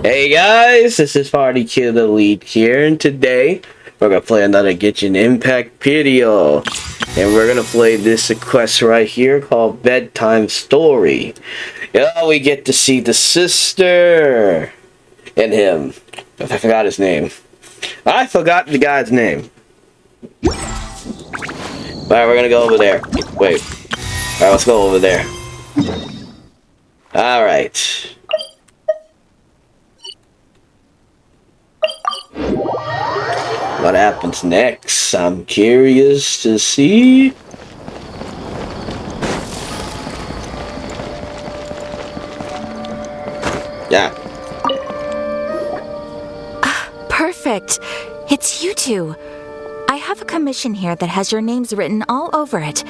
Hey guys, this is Party Kid Elite here, and today we're gonna play another Genshin Impact video. And we're gonna play this quest right here called Bedtime Story. Yeah, we get to see the sister and him. I forgot his name. I forgot the guy's name. Alright, we're gonna go over there. Wait. Alright, let's go over there. Alright. What happens next? I'm curious to see. Yeah. Perfect. It's you two. I have a commission here that has your names written all over it.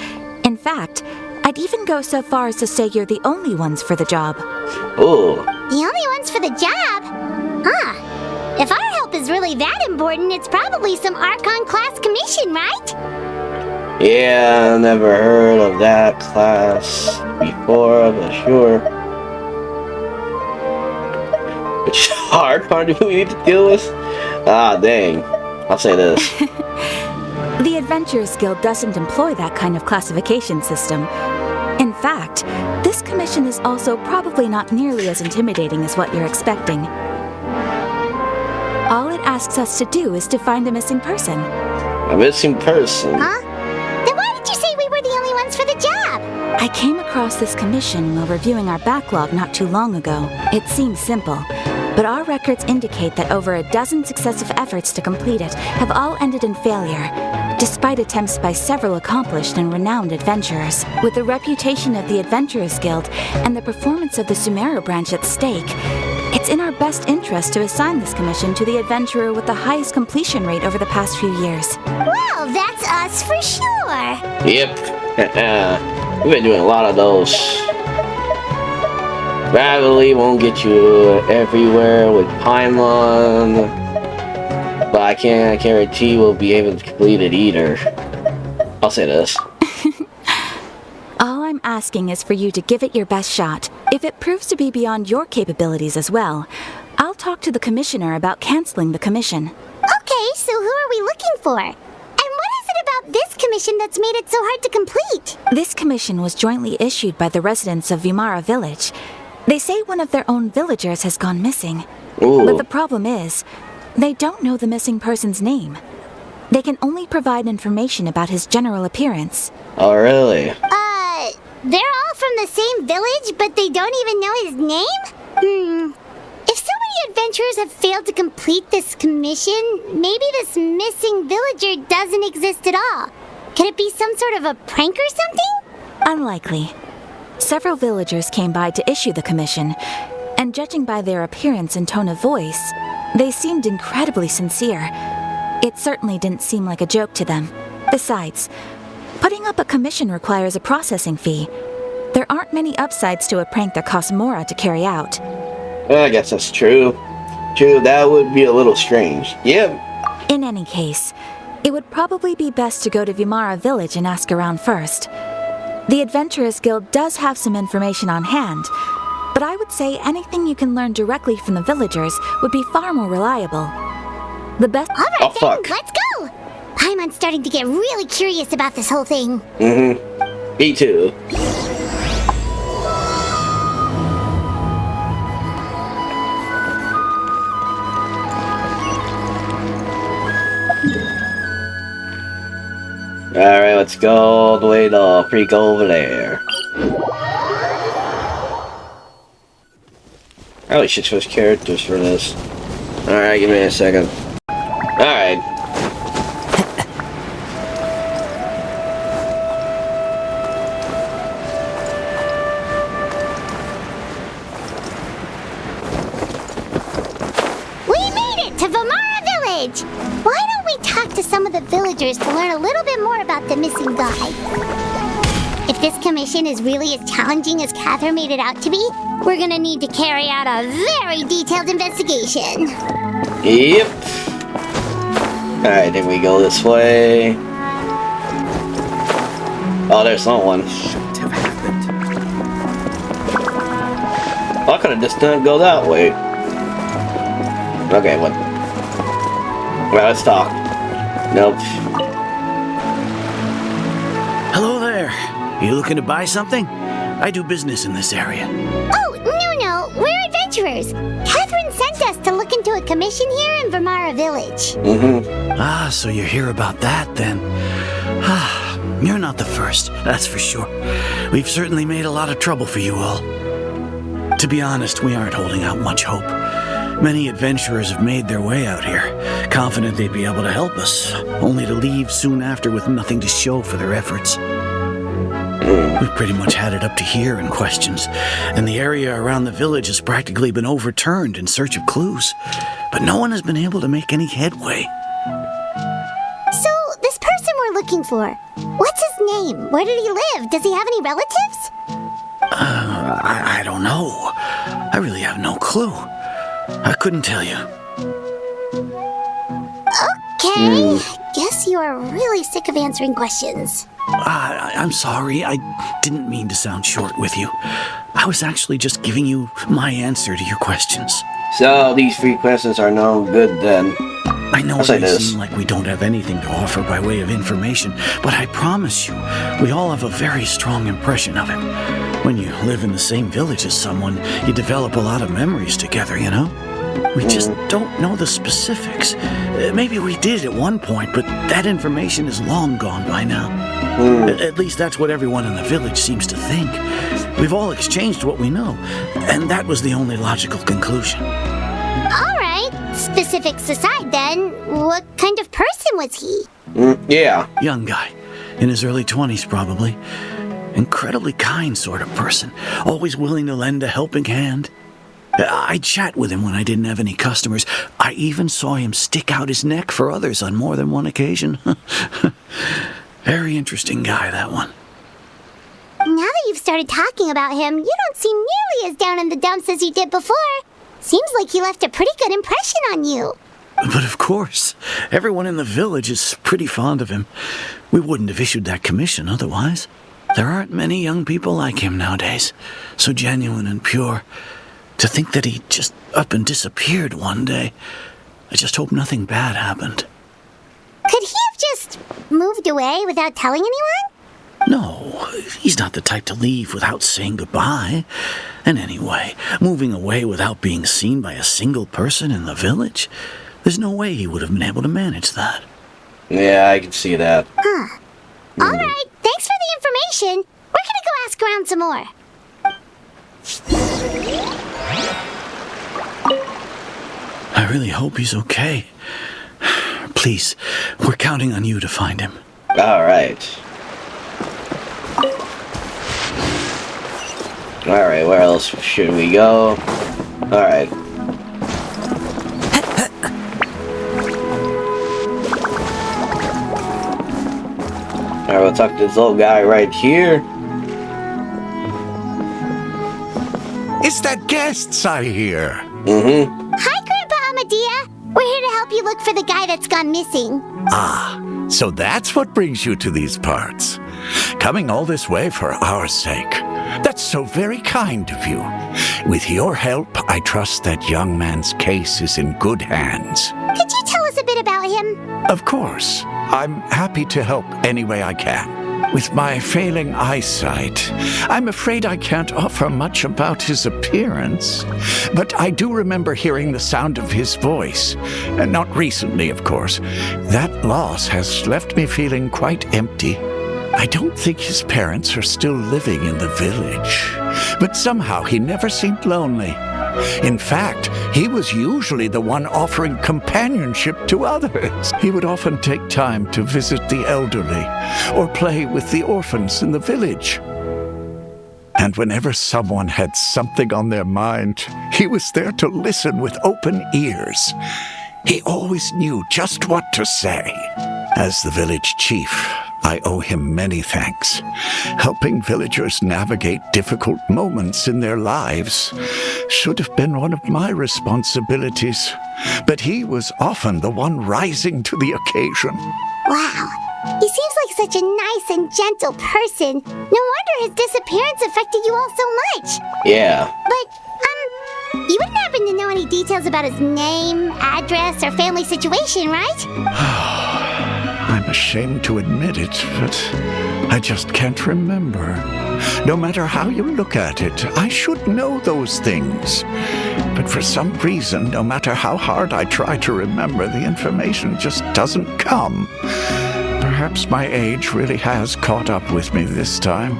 In fact, I'd even go so far as to say you're the only ones for the job. Oh. The only ones for the job? Huh. If our help is really that important, it's probably some Archon class commission, right? Yeah, I never heard of that class before, but sure. Which hard part do we need to deal with? Ah, dang. I'll say this. The Adventurers Guild doesn't employ that kind of classification system. In fact, this commission is also probably not nearly as intimidating as what you're expecting. All it asks us to do is to find a missing person. A missing person? Huh? Then why did you say we were the only ones for the job? I came across this commission while reviewing our backlog not too long ago. It seems simple, but our records indicate that over a dozen successive efforts to complete it have all ended in failure, despite attempts by several accomplished and renowned adventurers. With the reputation of the Adventurers Guild and the performance of the Sumeru branch at stake, it's in our best interest to assign this commission to the adventurer with the highest completion rate over the past few years. Well, that's us for sure. Yep. We've been doing a lot of those. Probably won't get you everywhere with Paimon, but I can't guarantee we'll be able to complete it either. I'll say this. All I'm asking is for you to give it your best shot. If it proves to be beyond your capabilities as well, I'll talk to the commissioner about canceling the commission. Okay, so who are we looking for? And what is it about this commission that's made it so hard to complete? This commission was jointly issued by the residents of Vimara Village. They say one of their own villagers has gone missing. Ooh. But the problem is, they don't know the missing person's name. They can only provide information about his general appearance. Oh, really? They're all from the same village, but they don't even know his name? If so many adventurers have failed to complete this commission, maybe this missing villager doesn't exist at all. Could it be some sort of a prank or something? Unlikely. Several villagers came by to issue the commission, and judging by their appearance and tone of voice, they seemed incredibly sincere. It certainly didn't seem like a joke to them. Besides, putting up a commission requires a processing fee. There aren't many upsides to a prank that costs Mora to carry out. I guess that's true. True, that would be a little strange. Yep. In any case, it would probably be best to go to Vimara Village and ask around first. The Adventurers Guild does have some information on hand, but I would say anything you can learn directly from the villagers would be far more reliable. The best— All right, Oh, then, fuck. let's go! Paimon's starting to get really curious about this whole thing. Me too. Alright, let's go all the way to freak over there. I really should switch characters for this. Alright, give me a second. Alright. We made it to Vimara Village! Why don't we talk to some of the villagers to learn a little bit more about the missing guy? If this commission is really as challenging as Cather made it out to be, we're gonna need to carry out a very detailed investigation. Yep. Alright, then we go this way. Oh, there's someone. Shouldn't have happened. I could have just done go that way. Okay, what? Well, let's talk. Nope. Hello there. You looking to buy something? I do business in this area. Oh, no, we're adventurers. Catherine sent us to look into a commission here in Vermara Village. Ah, so you're here about that then. Ah, you're not the first, that's for sure. We've certainly made a lot of trouble for you all. To be honest, we aren't holding out much hope. Many adventurers have made their way out here, confident they'd be able to help us, only to leave soon after with nothing to show for their efforts. We've pretty much had it up to here in questions, and the area around the village has practically been overturned in search of clues, but no one has been able to make any headway. So, this person we're looking for, what's his name? Where did he live? Does he have any relatives? I don't know. I really have no clue. I couldn't tell you. Okay, guess you are really sick of answering questions. I'm sorry. I didn't mean to sound short with you. I was actually just giving you my answer to your questions. So these 3 questions are no good then. I know I'll it say may this. seem like we don't have anything to offer by way of information, but I promise you, we all have a very strong impression of him. When you live in the same village as someone, you develop a lot of memories together, you know? We just don't know the specifics. Maybe we did at one point, but that information is long gone by now. At least that's what everyone in the village seems to think. We've all exchanged what we know, and that was the only logical conclusion. Alright, specifics aside then, what kind of person was he? Yeah. Young guy, in his early 20s probably. Incredibly kind sort of person, always willing to lend a helping hand. I'd chat with him when I didn't have any customers. I even saw him stick out his neck for others on more than one occasion. Very interesting guy, that one. Now that you've started talking about him, you don't seem nearly as down in the dumps as you did before. Seems like he left a pretty good impression on you. But of course, everyone in the village is pretty fond of him. We wouldn't have issued that commission otherwise. There aren't many young people like him nowadays, so genuine and pure. To think that he just up and disappeared one day, I just hope nothing bad happened. Could he have just moved away without telling anyone? No, he's not the type to leave without saying goodbye. And anyway, moving away without being seen by a single person in the village, there's no way he would have been able to manage that. Yeah, I can see that. Alright, thanks for the information. We're gonna go ask around some more. I really hope he's okay. Please, we're counting on you to find him. Alright. Alright, where else should we go? Alright. Alright, we'll talk to this little guy right here. It's the guests I hear. Hi, Grandpa Amadea. We're here to help you look for the guy that's gone missing. Ah, so that's what brings you to these parts. Coming all this way for our sake. That's so very kind of you. With your help, I trust that young man's case is in good hands. Could you tell us a bit about him? Of course. I'm happy to help any way I can. With my failing eyesight, I'm afraid I can't offer much about his appearance. But I do remember hearing the sound of his voice. Not recently, of course. That loss has left me feeling quite empty. I don't think his parents are still living in the village. But somehow he never seemed lonely. In fact, he was usually the one offering companionship to others. He would often take time to visit the elderly or play with the orphans in the village. And whenever someone had something on their mind, he was there to listen with open ears. He always knew just what to say. As the village chief, I owe him many thanks. Helping villagers navigate difficult moments in their lives should have been one of my responsibilities, but he was often the one rising to the occasion. Wow. He seems like such a nice and gentle person. No wonder his disappearance affected you all so much. Yeah. But, You wouldn't happen to know any details about his name, address, or family situation, right? I'm ashamed to admit it, but I just can't remember. No matter how you look at it, I should know those things. But for some reason, no matter how hard I try to remember, the information just doesn't come. Perhaps my age really has caught up with me this time.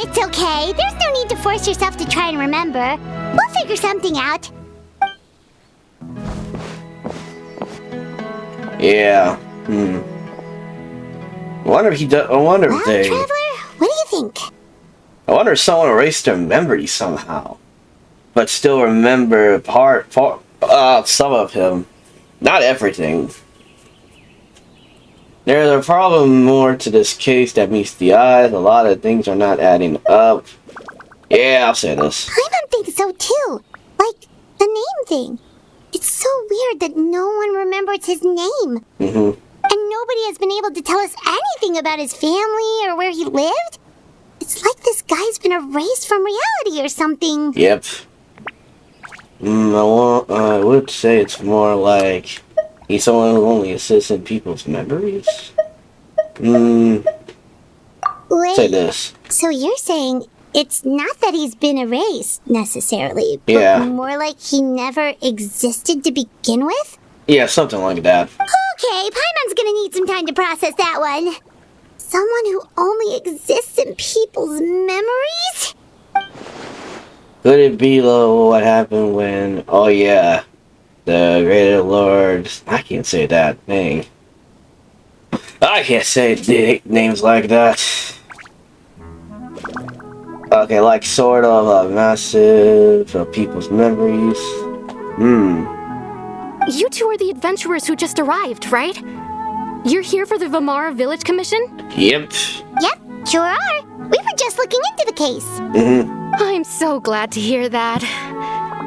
It's okay. There's no need to force yourself to try and remember. We'll figure something out. Yeah. I wonder if he does. I wonder if Well, they. Traveler, what do you think? I wonder if someone erased their memory somehow, but still remember some of him, not everything. There's a problem more to this case that meets the eyes. A lot of things are not adding up. Yeah, I'll say this. Paimon thinks so too. Like, the name thing. It's so weird that no one remembers his name. And nobody has been able to tell us anything about his family or where he lived. It's like this guy's been erased from reality or something. Yep. I would say it's more like he's someone who only assists in people's memories. Wait, Say this. so you're saying it's not that he's been erased, necessarily, but Yeah. more like he never existed to begin with? Yeah, something like that. Okay, Paimon's gonna need some time to process that one. Someone who only exists in people's memories? Could it be though what happened when? Oh yeah, the Greater Lord. I can't say that thing. I can't say names like that. Okay, like sort of massive people's memories. You two are the adventurers who just arrived, right? You're here for the Vamara Village Commission? Yep. Yep, sure are. We were just looking into the case. I'm so glad to hear that.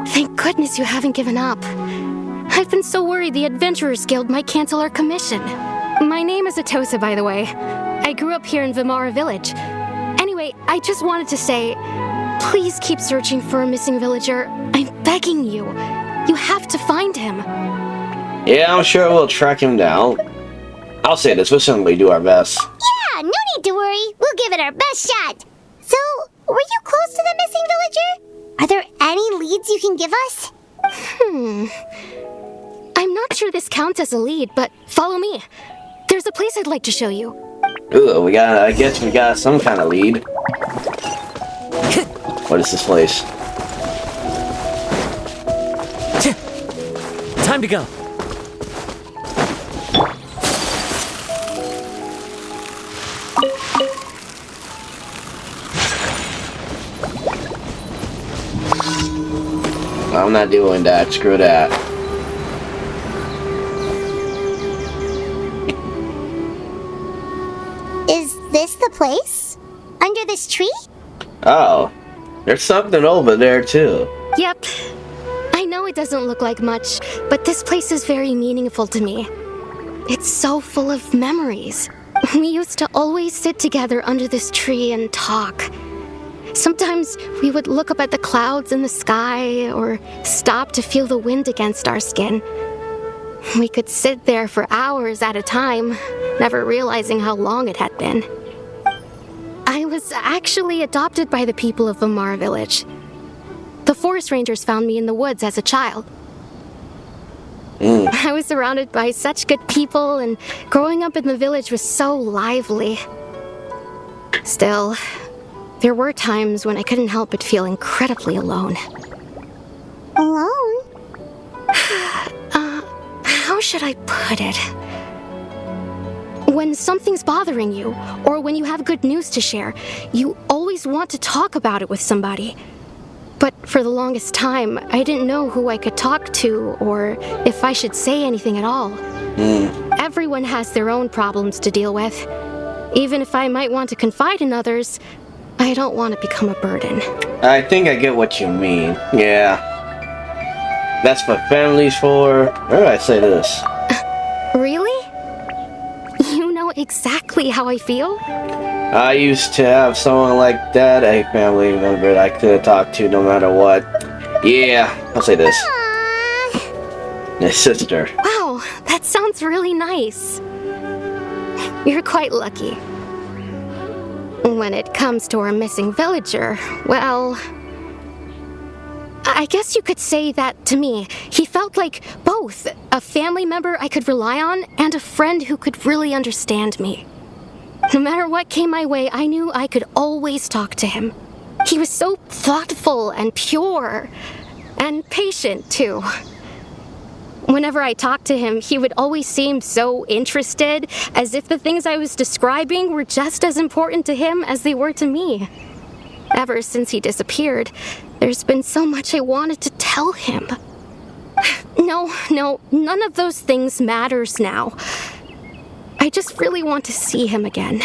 Thank goodness you haven't given up. I've been so worried the Adventurers Guild might cancel our commission. My name is Atosa, by the way. I grew up here in Vamara Village. Anyway, I just wanted to say, please keep searching for a missing villager. I'm begging you. You have to find him. Yeah, I'm sure we'll track him down. I'll say this, we'll certainly do our best. Yeah, no need to worry. We'll give it our best shot. So, were you close to the missing villager? Are there any leads you can give us? I'm not sure this counts as a lead, but follow me. There's a place I'd like to show you. Ooh, I guess we got some kind of lead. What is this place? Time to go. I'm not doing that, screw that. Is this the place? Under this tree? Oh, there's something over there too. Yep. I know it doesn't look like much, but this place is very meaningful to me. It's so full of memories. We used to always sit together under this tree and talk. Sometimes we would look up at the clouds in the sky or stop to feel the wind against our skin. We could sit there for hours at a time, never realizing how long it had been. I was actually adopted by the people of Vamara Village. The forest rangers found me in the woods as a child. I was surrounded by such good people, and growing up in the village was so lively. Still, there were times when I couldn't help but feel incredibly alone. Alone? How should I put it? When something's bothering you, or when you have good news to share, you always want to talk about it with somebody. But for the longest time, I didn't know who I could talk to, or if I should say anything at all. Everyone has their own problems to deal with. Even if I might want to confide in others, I don't want to become a burden. I think I get what you mean. Yeah. That's what family's for. Where do I say this? Really? You know exactly how I feel? I used to have someone like that, a family member that I could talk to no matter what. Yeah, I'll say this. Aww. His sister. Wow, that sounds really nice. You're quite lucky. When it comes to our missing villager, well, I guess you could say that to me. He felt like both a family member I could rely on and a friend who could really understand me. No matter what came my way, I knew I could always talk to him. He was so thoughtful and pure, and patient too. Whenever I talked to him, he would always seem so interested, as if the things I was describing were just as important to him as they were to me. Ever since he disappeared, there's been so much I wanted to tell him. No, none of those things matters now. I just really want to see him again.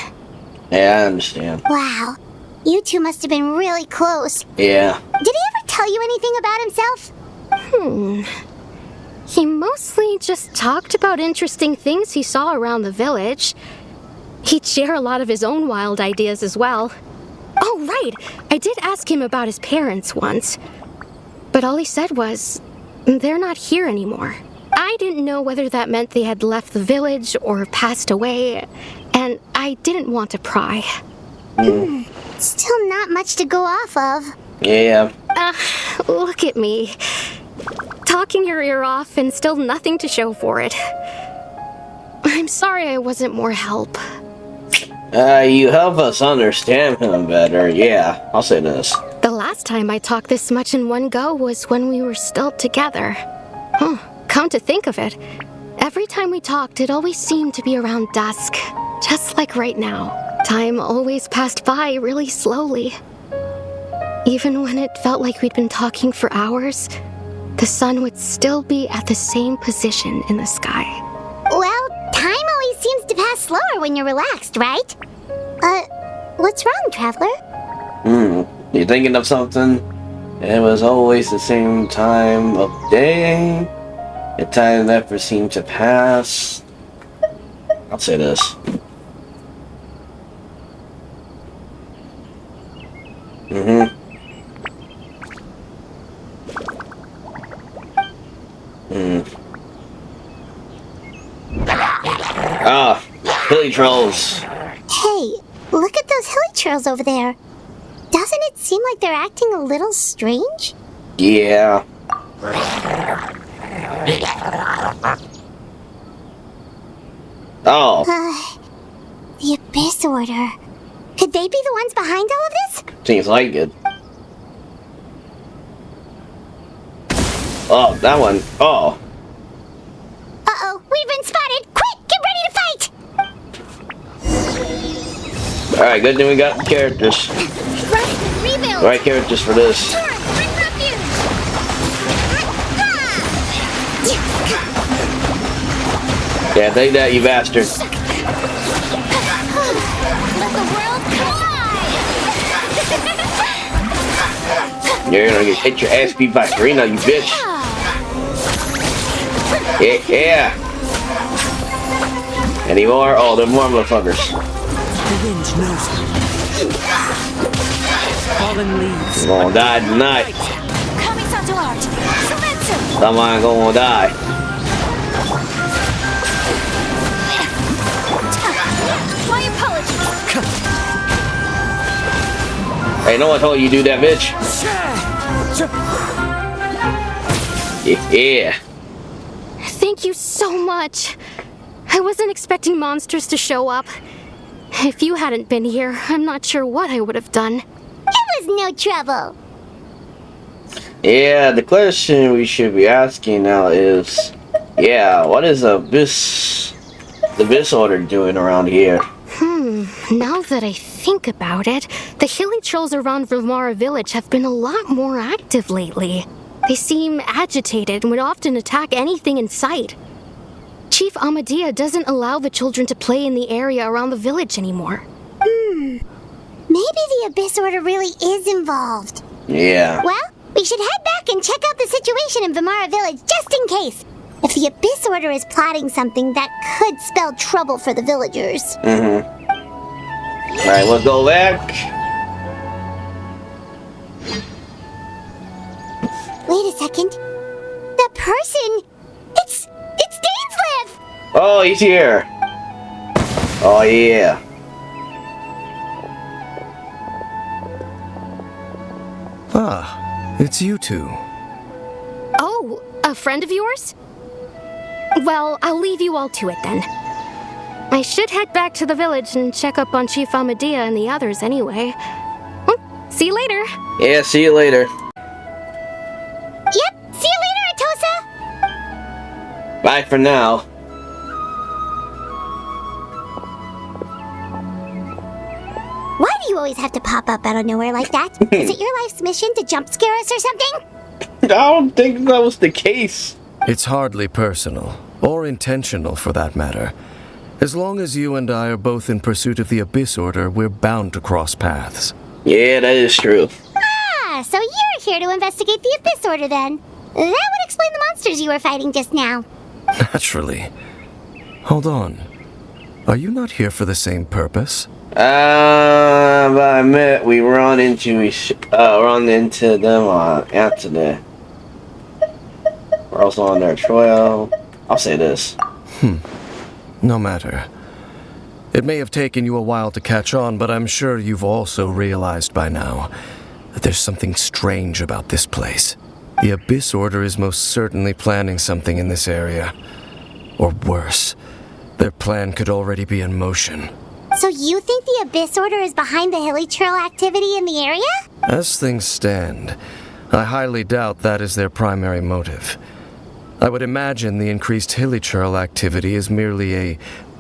Yeah, I understand. Wow. You two must have been really close. Yeah. Did he ever tell you anything about himself? He mostly just talked about interesting things he saw around the village. He'd share a lot of his own wild ideas as well. Oh, right! I did ask him about his parents once. But all he said was, they're not here anymore. I didn't know whether that meant they had left the village or passed away, and I didn't want to pry. Still not much to go off of. Yeah. Look at me. Talking your ear off and still nothing to show for it. I'm sorry I wasn't more help. You help us understand him better. Yeah, I'll say this. The last time I talked this much in one go was when we were still together. Come to think of it, every time we talked, it always seemed to be around dusk, just like right now. Time always passed by really slowly. Even when it felt like we'd been talking for hours, the sun would still be at the same position in the sky. Well, time always seems to pass slower when you're relaxed, right? What's wrong, Traveler? You thinking of something? It was always the same time of day. The time never seemed to pass. I'll say this. Hilly trolls. Hey, look at those hilly trails over there. Doesn't it seem like they're acting a little strange? Yeah. Oh. The Abyss Order. Could they be the ones behind all of this? Seems like it. Oh, that one. Oh. Uh-oh, we've been spotted! Quick, get ready to fight! Alright, good thing we got characters. Run, rebuild! Right characters for this. Bring refuge! Yeah, take that, you bastard. Let the world collide! You're gonna get hit your ass beat by Serena, you bitch. Yeah. Any more? Oh, there are more motherfuckers. The wind knows me. Fallen leaves. You're gonna die tonight. Someone gonna die. My apologies. Hey, no one told you to do that, bitch. Yeah. Thank you so much. I wasn't expecting monsters to show up. If you hadn't been here, I'm not sure what I would have done. It was no trouble. Yeah, the question we should be asking now is, what is the Abyss Order doing around here? Now that I think about it, the hilly trolls around Vilmara village have been a lot more active lately. They seem agitated and would often attack anything in sight. Chief Amadea doesn't allow the children to play in the area around the village anymore. Maybe the Abyss Order really is involved. Yeah. Well, we should head back and check out the situation in Vilmara village just in case. If the Abyss Order is plotting something that could spell trouble for the villagers. Alright, let's go back. Wait Wait a second. The person... It's Dainsleif! Oh, he's here. Oh, yeah. Ah, it's you two. Oh, a friend of yours? Well, I'll leave you all to it then. I should head back to the village and check up on Chief Amadea and the others anyway. See you later. Yeah, see you later. Yep, see you later, Atosa! Bye for now. Why do you always have to pop up out of nowhere like that? Is it your life's mission to jump scare us or something? I don't think that was the case. It's hardly personal, or intentional for that matter. As long as you and I are both in pursuit of the Abyss Order, we're bound to cross paths. Yeah, that is true. Ah, so you're here to investigate the Abyss Order then. That would explain the monsters you were fighting just now. Naturally. Hold on. Are you not here for the same purpose? But I admit we run into them after the. We're also on their trail. I'll say this. No matter. It may have taken you a while to catch on, but I'm sure you've also realized by now that there's something strange about this place. The Abyss Order is most certainly planning something in this area. Or worse, their plan could already be in motion. So you think the Abyss Order is behind the hilly trail activity in the area? As things stand, I highly doubt that is their primary motive. I would imagine the increased hilichurl activity is merely a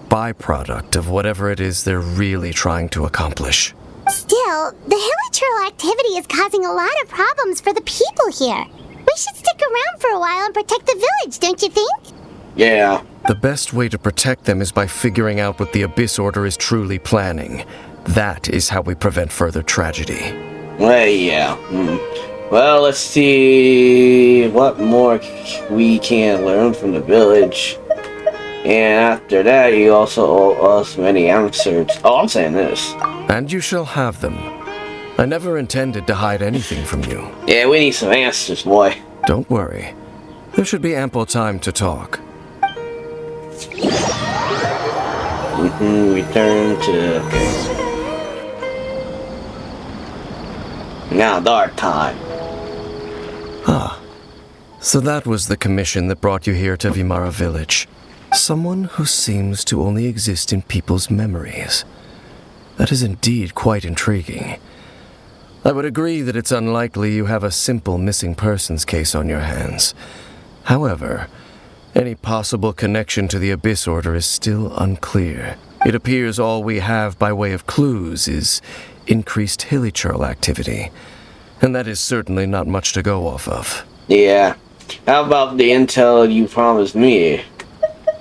byproduct of whatever it is they're really trying to accomplish. Still, the hilichurl activity is causing a lot of problems for the people here. We should stick around for a while and protect the village, don't you think? Yeah. The best way to protect them is by figuring out what the Abyss Order is truly planning. That is how we prevent further tragedy. Well, yeah. Well, let's see what more we can learn from the village. And after that, you also owe us many answers. Oh, I'm saying this. And you shall have them. I never intended to hide anything from you. Yeah, we need some answers, boy. Don't worry. There should be ample time to talk. Return to... Okay. Now, dark time. Ah. So that was the commission that brought you here to Vimara Village. Someone who seems to only exist in people's memories. That is indeed quite intriguing. I would agree that it's unlikely you have a simple missing persons case on your hands. However, any possible connection to the Abyss Order is still unclear. It appears all we have by way of clues is increased hilichurl activity, and that is certainly not much to go off of. Yeah. How about the intel you promised me?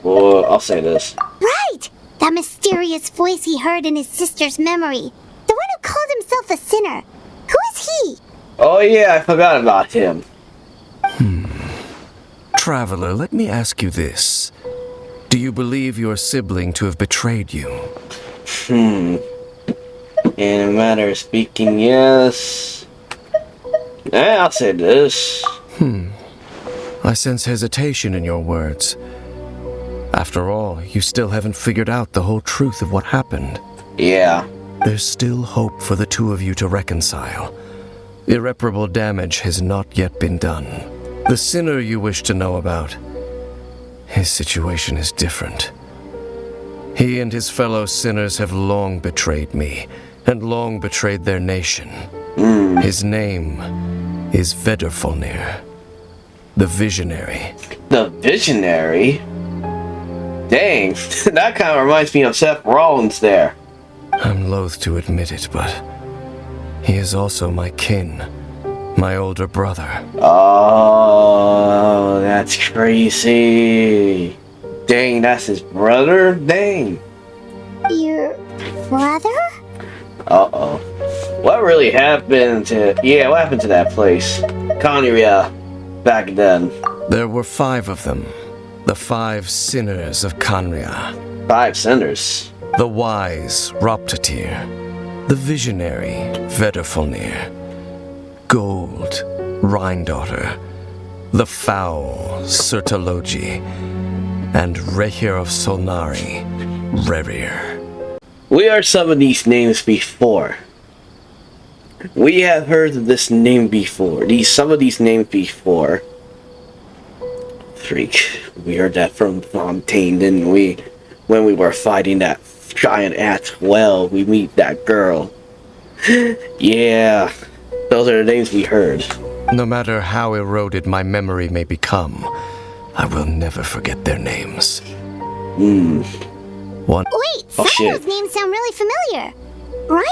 Well, I'll say this. Right! That mysterious voice he heard in his sister's memory. The one who called himself a sinner. Who is he? Oh yeah, I forgot about him. Traveler, let me ask you this. Do you believe your sibling to have betrayed you? In a matter of speaking, yes. I'll say this. I sense hesitation in your words. After all, you still haven't figured out the whole truth of what happened. Yeah. There's still hope for the two of you to reconcile. Irreparable damage has not yet been done. The sinner you wish to know about, his situation is different. He and his fellow sinners have long betrayed me, and long betrayed their nation. His name is Vedrfolnir, the Visionary. The Visionary? Dang, that kind of reminds me of Seth Rollins there. I'm loath to admit it, but he is also my kin, my older brother. Oh, that's crazy. Dang, that's his brother? Dang. Your brother? Uh-oh. What really happened to... Yeah, what happened to that place? Conria, back then. There were 5 of them. The 5 sinners of Conria. 5 sinners. The wise Roptatir. The visionary Vedrfolnir. Gold Rhine-daughter. the Foul, Sertologi, and Rehir of Solnari, Rerir. We heard some of these names before. We have heard of this name before. Some of these names before. Freak. We heard that from Fontaine, didn't we? When we were fighting that giant at well, we meet that girl. Yeah. Those are the names we heard. No matter how eroded my memory may become, I will never forget their names. One. Wait, some of those names sound really familiar. Rhine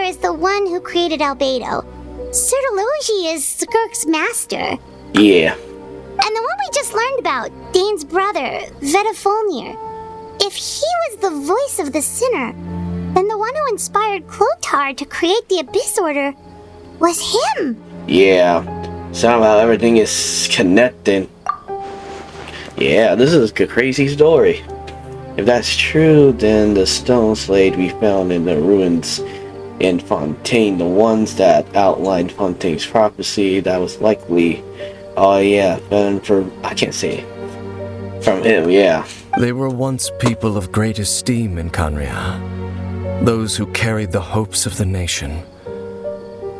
is the one who created Albedo. Sertologi is Skirk's master. Yeah. And the one we just learned about, Dane's brother, Vetafolnir. If he was the voice of the sinner, then the one who inspired Clotar to create the Abyss Order was him. Yeah. Somehow everything is connected. Yeah, this is a crazy story. If that's true, then the stone slate we found in the ruins in Fontaine, the ones that outlined Fontaine's prophecy, that was likely, oh yeah, I can't say it. From him, yeah. They were once people of great esteem in Canria, those who carried the hopes of the nation.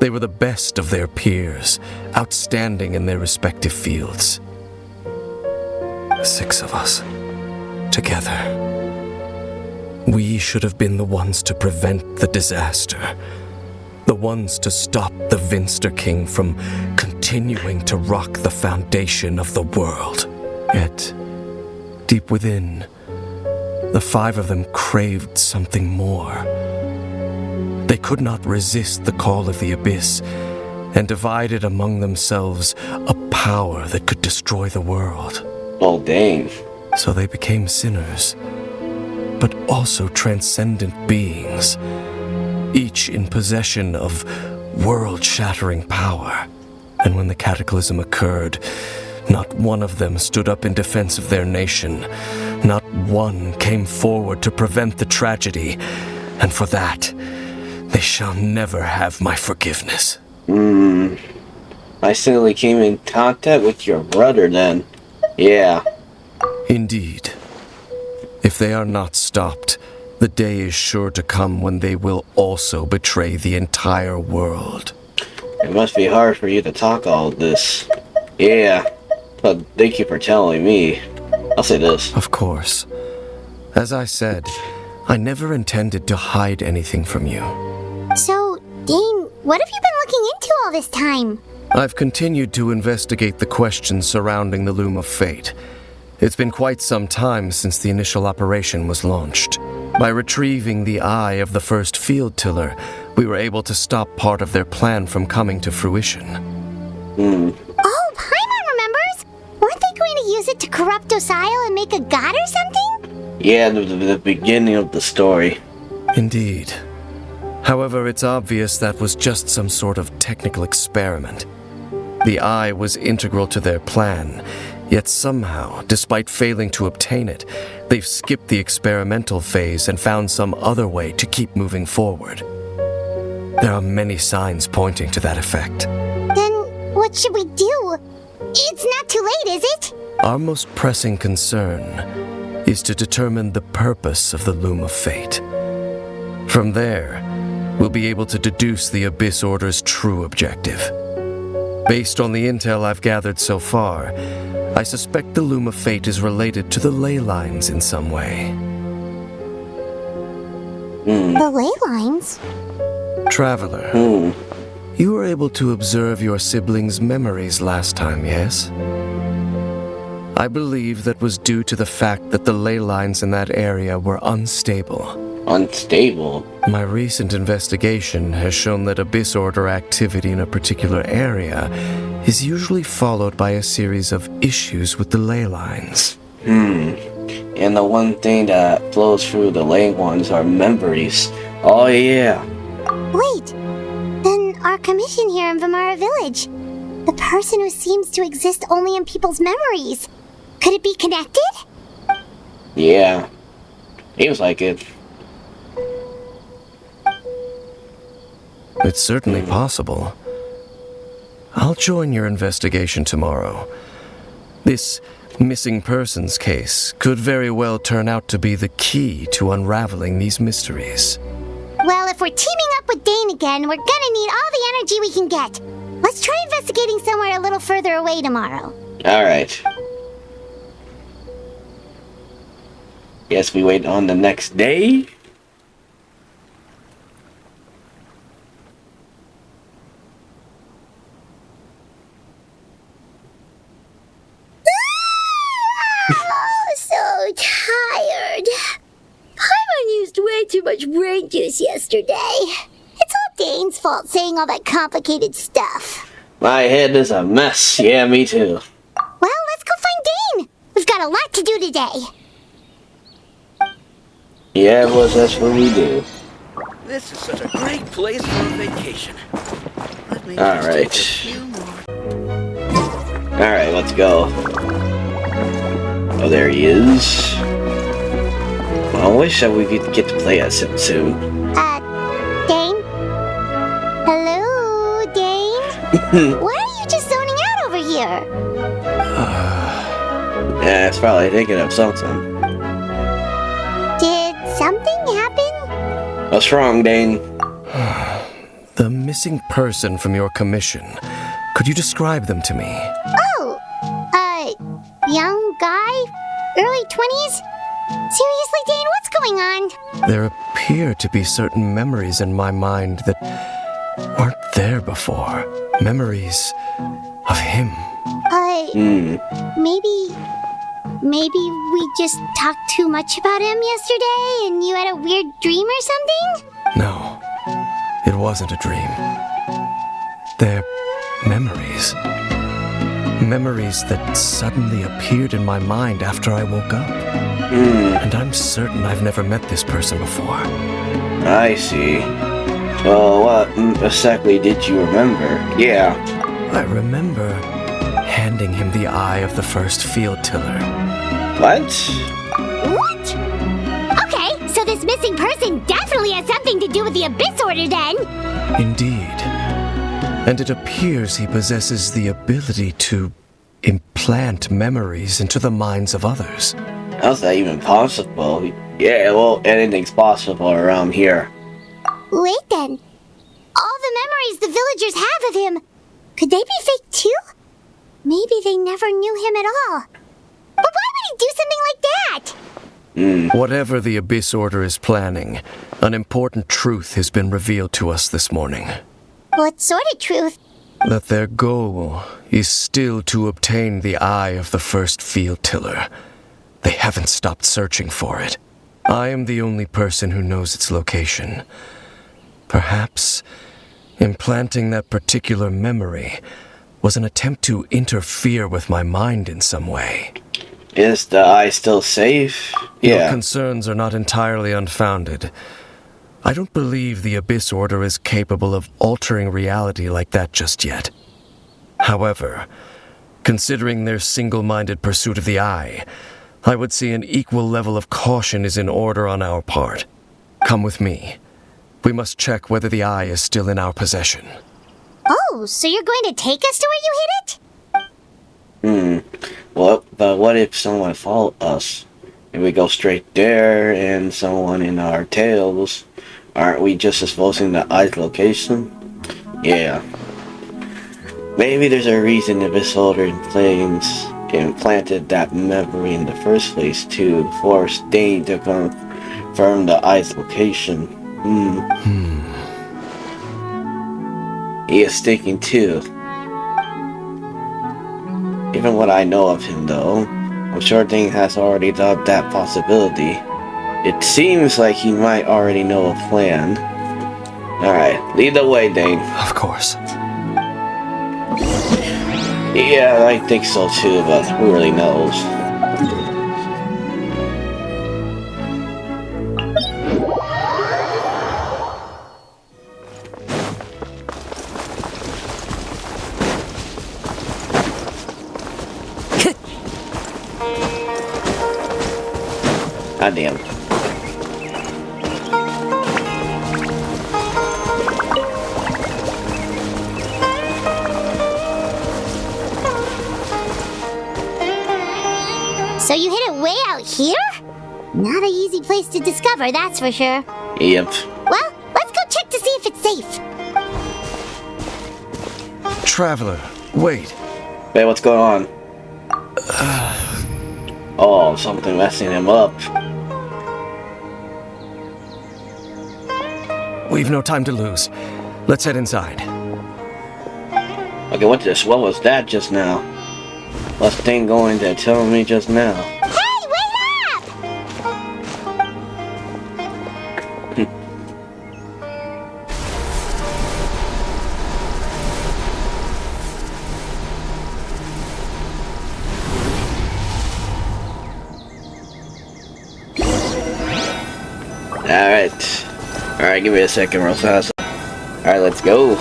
They were the best of their peers, outstanding in their respective fields. 6 of us, together. We should have been the ones to prevent the disaster. The ones to stop the Vinster King from continuing to rock the foundation of the world. Yet, deep within, the 5 of them craved something more. They could not resist the call of the Abyss, and divided among themselves a power that could destroy the world. Oh, dang. So they became sinners, but also transcendent beings, each in possession of world-shattering power. And when the cataclysm occurred, not one of them stood up in defense of their nation. Not one came forward to prevent the tragedy, and for that, they shall never have my forgiveness. I simply came in contact with your brother then. Yeah. Indeed. If they are not stopped, the day is sure to come when they will also betray the entire world. It must be hard for you to talk all this. Yeah. But thank you for telling me. I'll say this. Of course. As I said, I never intended to hide anything from you. So, Dane, what have you been looking into all this time? I've continued to investigate the questions surrounding the Loom of Fate. It's been quite some time since the initial operation was launched. By retrieving the eye of the first field tiller, we were able to stop part of their plan from coming to fruition. Oh, Paimon remembers! Weren't they going to use it to corrupt Docile and make a god or something? Yeah, the beginning of the story. Indeed. However, it's obvious that was just some sort of technical experiment. The eye was integral to their plan, yet somehow, despite failing to obtain it, they've skipped the experimental phase and found some other way to keep moving forward. There are many signs pointing to that effect. Then, what should we do? It's not too late, is it? Our most pressing concern is to determine the purpose of the Loom of Fate. From there, we'll be able to deduce the Abyss Order's true objective. Based on the intel I've gathered so far, I suspect the Loom of Fate is related to the ley lines in some way. The ley lines? Traveler, you were able to observe your siblings' memories last time, yes? I believe that was due to the fact that the ley lines in that area were unstable. Unstable? My recent investigation has shown that Abyss Order activity in a particular area is usually followed by a series of issues with the ley lines. And the one thing that flows through the ley lines are memories. Oh yeah. Wait, then our commission here in Vimara Village, the person who seems to exist only in people's memories, could it be connected? Yeah. Seems like it. It's certainly possible. I'll join your investigation tomorrow, This missing persons case could very well turn out to be the key to unraveling these mysteries. Well, if we're teaming up with Dane again, we're gonna need all the energy we can get. Let's try investigating somewhere a little further away tomorrow. Alright. Guess we wait on the next day? So tired. Paimon used way too much brain juice yesterday. It's all Dane's fault saying all that complicated stuff. My head is a mess. Yeah, me too. Well, let's go find Dane. We've got a lot to do today. Yeah, well, that's what we do. This is such a great place for a vacation. Let me All just right. take a few more. Alright, let's go. Oh, there he is. I wish that we could get to play as him soon. Dane? Hello, Dane? Why are you just zoning out over here? Yeah, it's probably thinking of something. Did something happen? What's wrong, Dane? The missing person from your commission. Could you describe them to me? Oh, young guy? Early 20s? Seriously, Dane, what's going on? There appear to be certain memories in my mind that weren't there before. Memories of him. Maybe we just talked too much about him yesterday and you had a weird dream or something? No, it wasn't a dream. They're memories. Memories that suddenly appeared in my mind after I woke up. And I'm certain I've never met this person before. I see. Well, what exactly did you remember? Yeah. I remember handing him the eye of the first field tiller. What? What? Okay, so this missing person definitely has something to do with the Abyss Order then. Indeed. And it appears he possesses the ability to implant memories into the minds of others. How's that even possible? Yeah, well, anything's possible around here. Wait then. All the memories the villagers have of him, could they be fake too? Maybe they never knew him at all. But why would he do something like that? Whatever the Abyss Order is planning, an important truth has been revealed to us this morning. What sort of truth? That their goal is still to obtain the eye of the first field tiller. They haven't stopped searching for it. I am the only person who knows its location. Perhaps implanting that particular memory was an attempt to interfere with my mind in some way. Is the eye still safe? Your Yeah. concerns are not entirely unfounded. I don't believe the Abyss Order is capable of altering reality like that just yet. However, considering their single-minded pursuit of the eye, I would say an equal level of caution is in order on our part. Come with me. We must check whether the eye is still in our possession. Oh, so you're going to take us to where you hid it? Well, but what if someone followed us? If we go straight there and someone in our tails, aren't we just exposing the eye's location? Yeah. Maybe there's a reason the Abyss Order implanted that memory in the first place to force Dane to confirm the eye's location. He is thinking too. Even what I know of him though, I'm sure Dane has already thought of that possibility. It seems like he might already know a plan. Alright, lead the way, Dane. Of course. Yeah, I think so too, but who really knows? God damn. here? Not an easy place to discover, that's for sure. Yep. Well, let's go check to see if it's safe. Traveler, wait. Hey, what's going on? Oh, something messing him up. We've no time to lose. Let's head inside. Okay, what was that just now? What's thing going to tell me just now? Hey, wait up! Alright. Alright, give me a second real fast. Alright, let's go.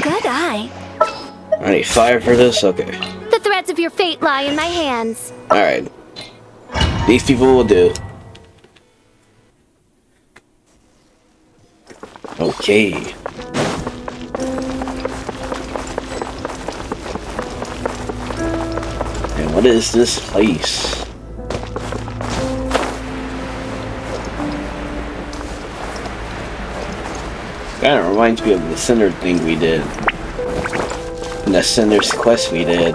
Good eye. I need fire for this? Okay. The threads of your fate lie in my hands. Alright. These people will do. Okay. And what is this place? Kinda reminds me of the Cinder thing we did. And the Cinder's quest we did.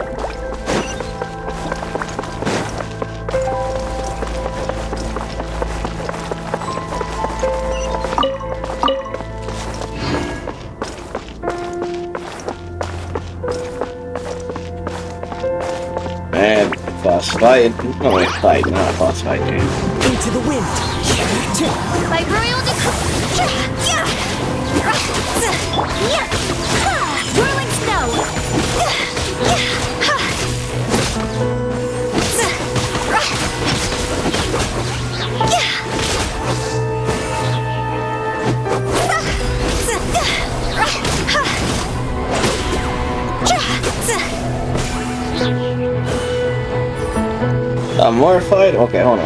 Man, boss fight. Oh wait, fight, not a boss fight, dude. Into the wind. Like real Whirling snow! More fight? Okay, hold on.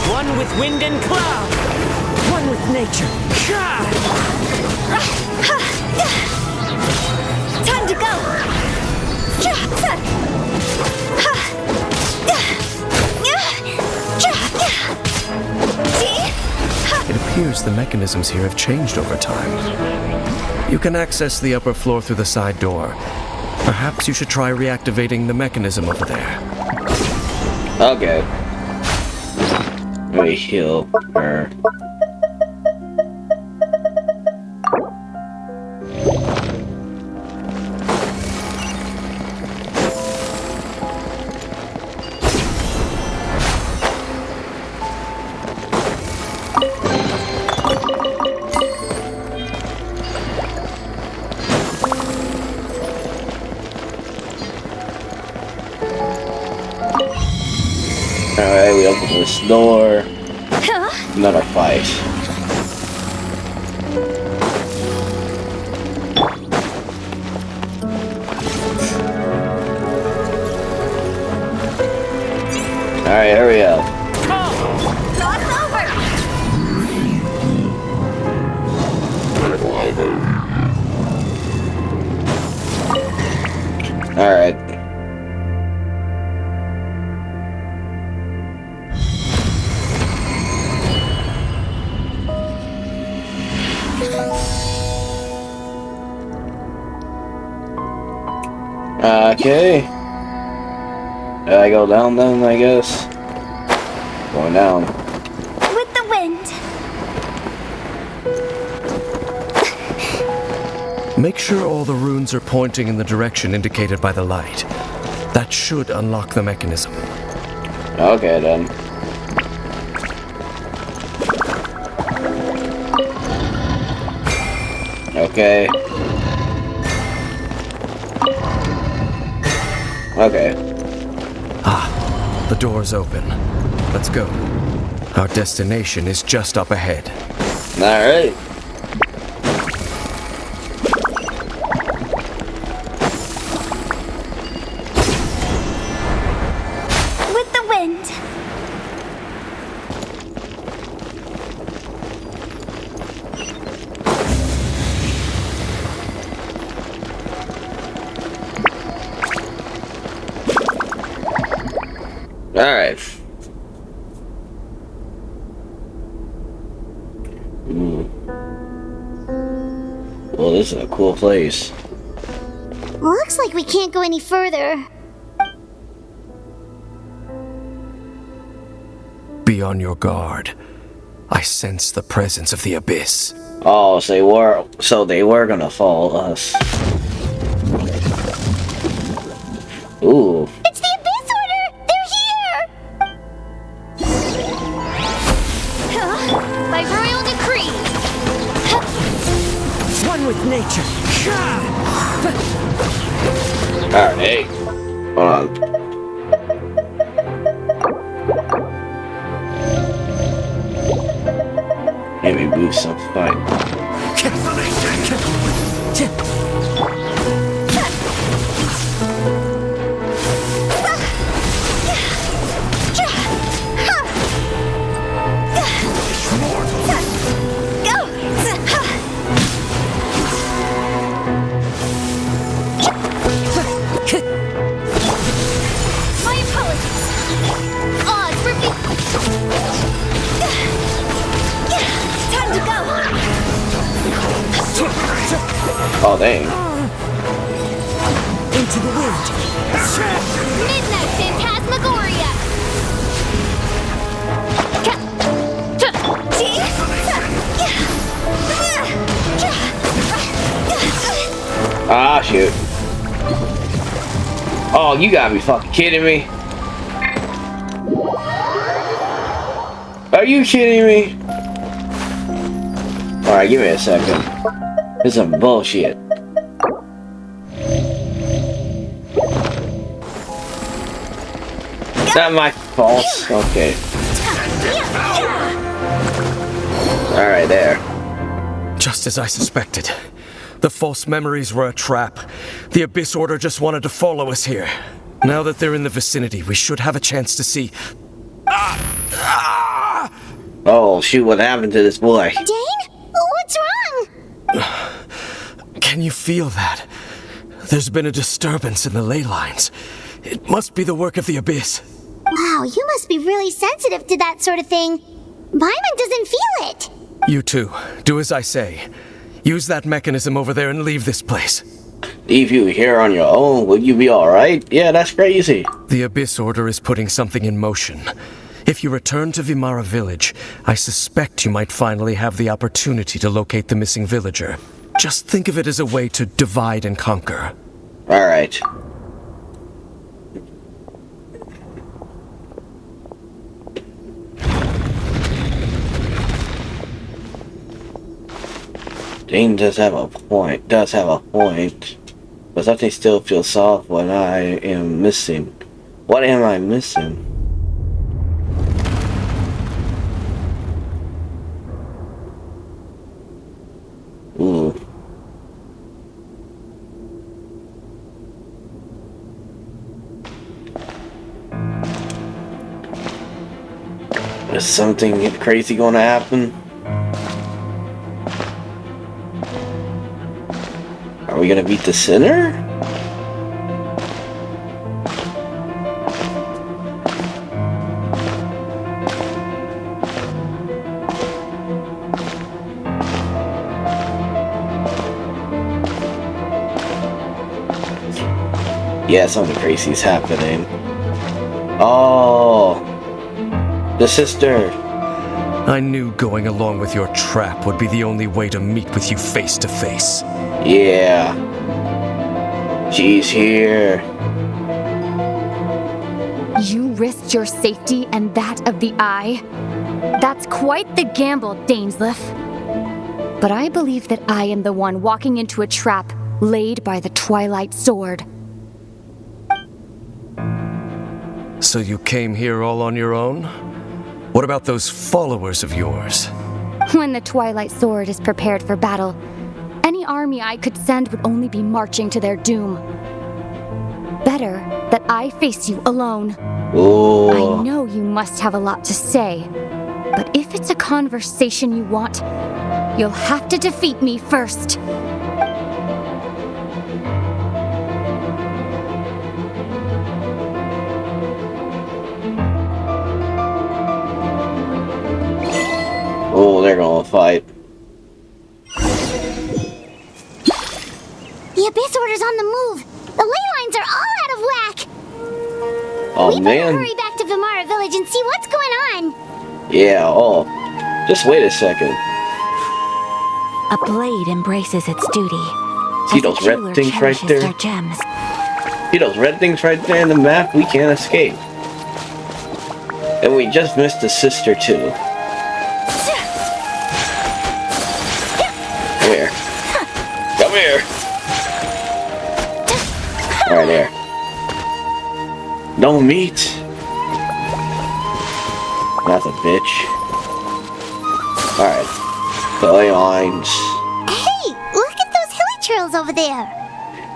One with wind and cloud. One with nature. Time to go! It appears the mechanisms here have changed over time. You can access the upper floor through the side door. Perhaps you should try reactivating the mechanism over there. Okay. Let me heal her. Alright, we open this door. Another fight. Alright, hurry up. Alright. Okay. I go down then, I guess. Going down. With the wind. Make sure all the runes are pointing in the direction indicated by the light. That should unlock the mechanism. Okay then. Okay. Okay. Ah, the door's open. Let's go. Our destination is just up ahead. Alright. With the wind. Alright. Well, this is a cool place. Looks like we can't go any further. Be on your guard. I sense the presence of the abyss. Oh, so they were gonna follow us. Ooh. It's the Abyss Order! They're here! By royal decree. One with nature. Alright, hey. Hold on. Maybe boost some fight. My apologies. Odds repeat. Time to go. Oh, dang. Into the wind. Midnight Phantasmagoria. Ah, shoot. Oh, you gotta be fucking kidding me. Are you kidding me? Alright, give me a second. This is some bullshit. Not my fault. Okay. Alright, there. Just as I suspected. The false memories were a trap. The Abyss Order just wanted to follow us here. Now that they're in the vicinity, we should have a chance to see... Oh, shoot, what happened to this boy? Dane? What's wrong? Can you feel that? There's been a disturbance in the ley lines. It must be the work of the Abyss. Wow, you must be really sensitive to that sort of thing. Paimon doesn't feel it. You too. Do as I say. Use that mechanism over there and leave this place. Leave you here on your own? Will you be alright? Yeah, that's crazy. The Abyss Order is putting something in motion. If you return to Vimara Village, I suspect you might finally have the opportunity to locate the missing villager. Just think of it as a way to divide and conquer. Alright. Dane does have a point. But something still feels soft when I am missing. What am I missing? Ooh. Is something crazy gonna happen? Are we gonna beat the sinner? Yeah, something crazy is happening. Oh, the sister. I knew going along with your trap would be the only way to meet with you face to face. Yeah. She's here. You risked your safety and that of the Eye? That's quite the gamble, Dainsleif. But I believe that I am the one walking into a trap laid by the Twilight Sword. So you came here all on your own? What about those followers of yours? When the Twilight Sword is prepared for battle, any army I could send would only be marching to their doom. Better that I face you alone. Oh. I know you must have a lot to say, but if it's a conversation you want, you'll have to defeat me first. fight. The Abyss Order's on the move. The ley lines are all out of whack. Oh We better man. hurry back to Vimara Village and see what's going on. Yeah, oh. Just wait a second. A blade embraces its duty. See as the those red jeweler things right cherishes there? their gems. See those red things right there in the map? We can't escape. And we just missed a sister too. Come here. Come here. Right there. Don't meet. That's a bitch. Alright. Clay lines. Hey, look at those hilly trails over there.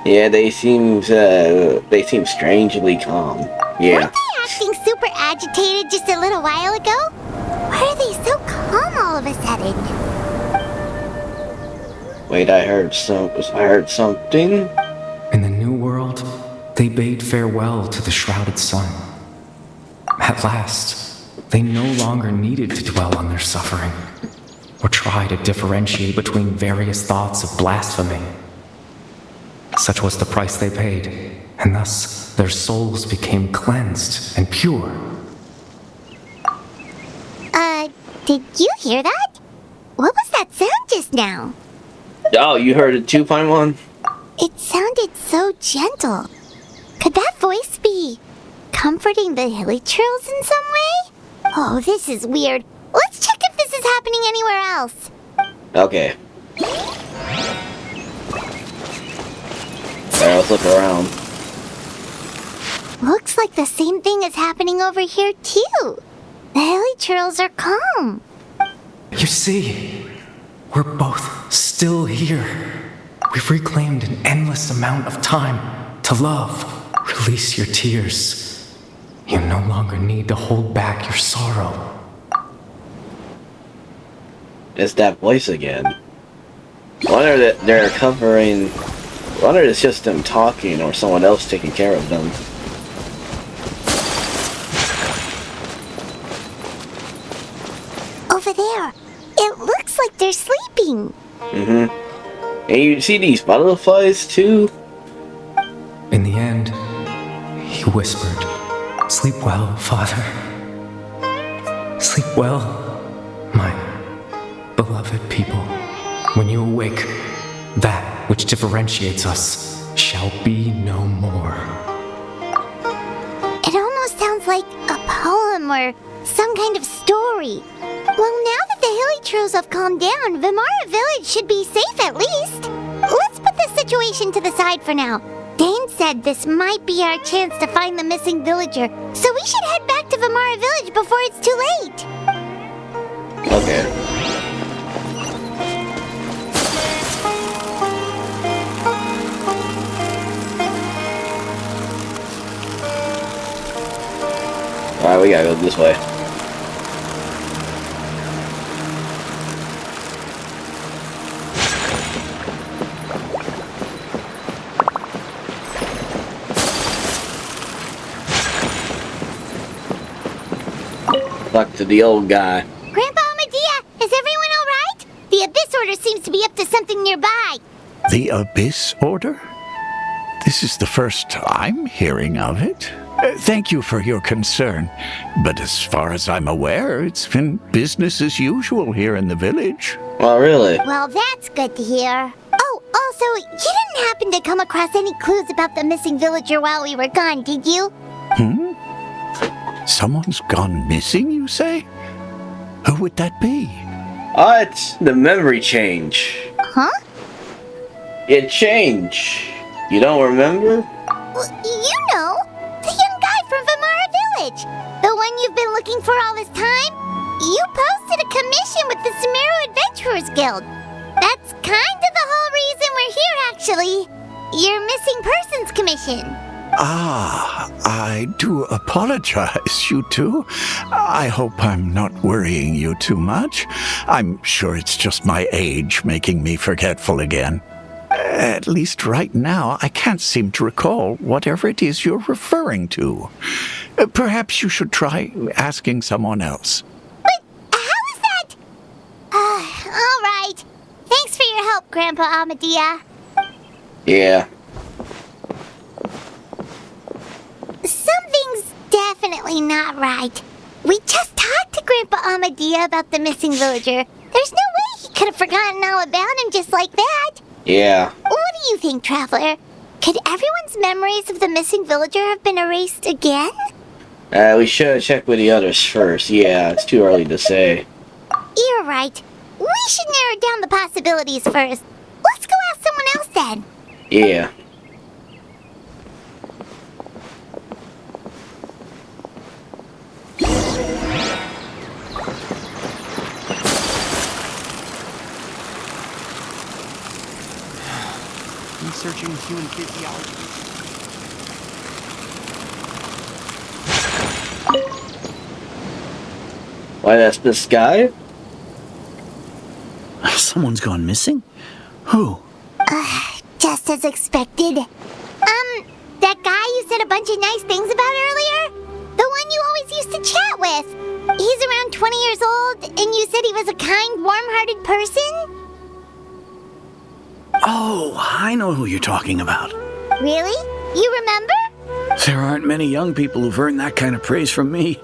Yeah, they seem strangely calm. Yeah. Weren't they acting super agitated just a little while ago? Why are they so calm all of a sudden? Wait, I heard something. In the new world, they bade farewell to the shrouded sun. At last, they no longer needed to dwell on their suffering, or try to differentiate between various thoughts of blasphemy. Such was the price they paid, and thus their souls became cleansed and pure. Did you hear that? What was that sound just now? Oh, you heard it too, Paimon? It sounded so gentle. Could that voice be comforting the hilly trails in some way? Oh, this is weird. Let's check if this is happening anywhere else. Okay. Alright, let's look around. Looks like the same thing is happening over here too. The hilly trails are calm. You see, we're both still here. We've reclaimed an endless amount of time to love. Release your tears. You no longer need to hold back your sorrow. It's that voice again. Wonder that they're covering. Wonder it's just them talking or someone else taking care of them. Over there. It looks like they're sleeping. Mm-hmm. And you see these butterflies too? In the end, he whispered, "Sleep well, Father. Sleep well, my beloved people. When you awake, that which differentiates us shall be no more." It almost sounds like a poem or some kind of story. Well, now that the hilly trails have calmed down, Vimara Village should be safe at least. Let's put this situation to the side for now. Dane said this might be our chance to find the missing villager, so we should head back to Vimara Village before it's too late. Okay. Alright, we gotta go this way. Talk to the old guy. Grandpa Medea, is everyone all right? The Abyss Order seems to be up to something nearby. The Abyss Order? This is the first I'm hearing of it. Thank you for your concern, but as far as I'm aware, it's been business as usual here in the village. Oh, really? Well, that's good to hear. Oh, also, you didn't happen to come across any clues about the missing villager while we were gone, did you? Someone's gone missing, you say? Who would that be? Oh, it's the memory change. Huh? It changed. You don't remember? Well, you know, the young guy from Vimara Village. The one you've been looking for all this time. You posted a commission with the Sumeru Adventurers Guild. That's kind of the whole reason we're here, actually. Your missing persons commission. Ah, I do apologize, you two. I hope I'm not worrying you too much. I'm sure it's just my age making me forgetful again. At least right now, I can't seem to recall whatever it is you're referring to. Perhaps you should try asking someone else. But how is that? Grandpa Amadia? Yeah. Something's definitely not right. We just talked to Grandpa Amadia about the missing villager. There's no way he could have forgotten all about him just like that. Yeah. What do you think, Traveler? Could everyone's memories of the missing villager have been erased again? We should check with the others first. Yeah, it's too early to say. You're right. We should narrow down the possibilities first. Let's go ask someone else then. Yeah. Researching human physiology. Why, that's this guy? Someone's gone missing? Who? Just as expected. That guy you said a bunch of nice things about earlier? The one you always used to chat with. He's around 20 years old, and you said he was a kind, warm-hearted person? Oh, I know who you're talking about. Really? You remember? There aren't many young people who've earned that kind of praise from me.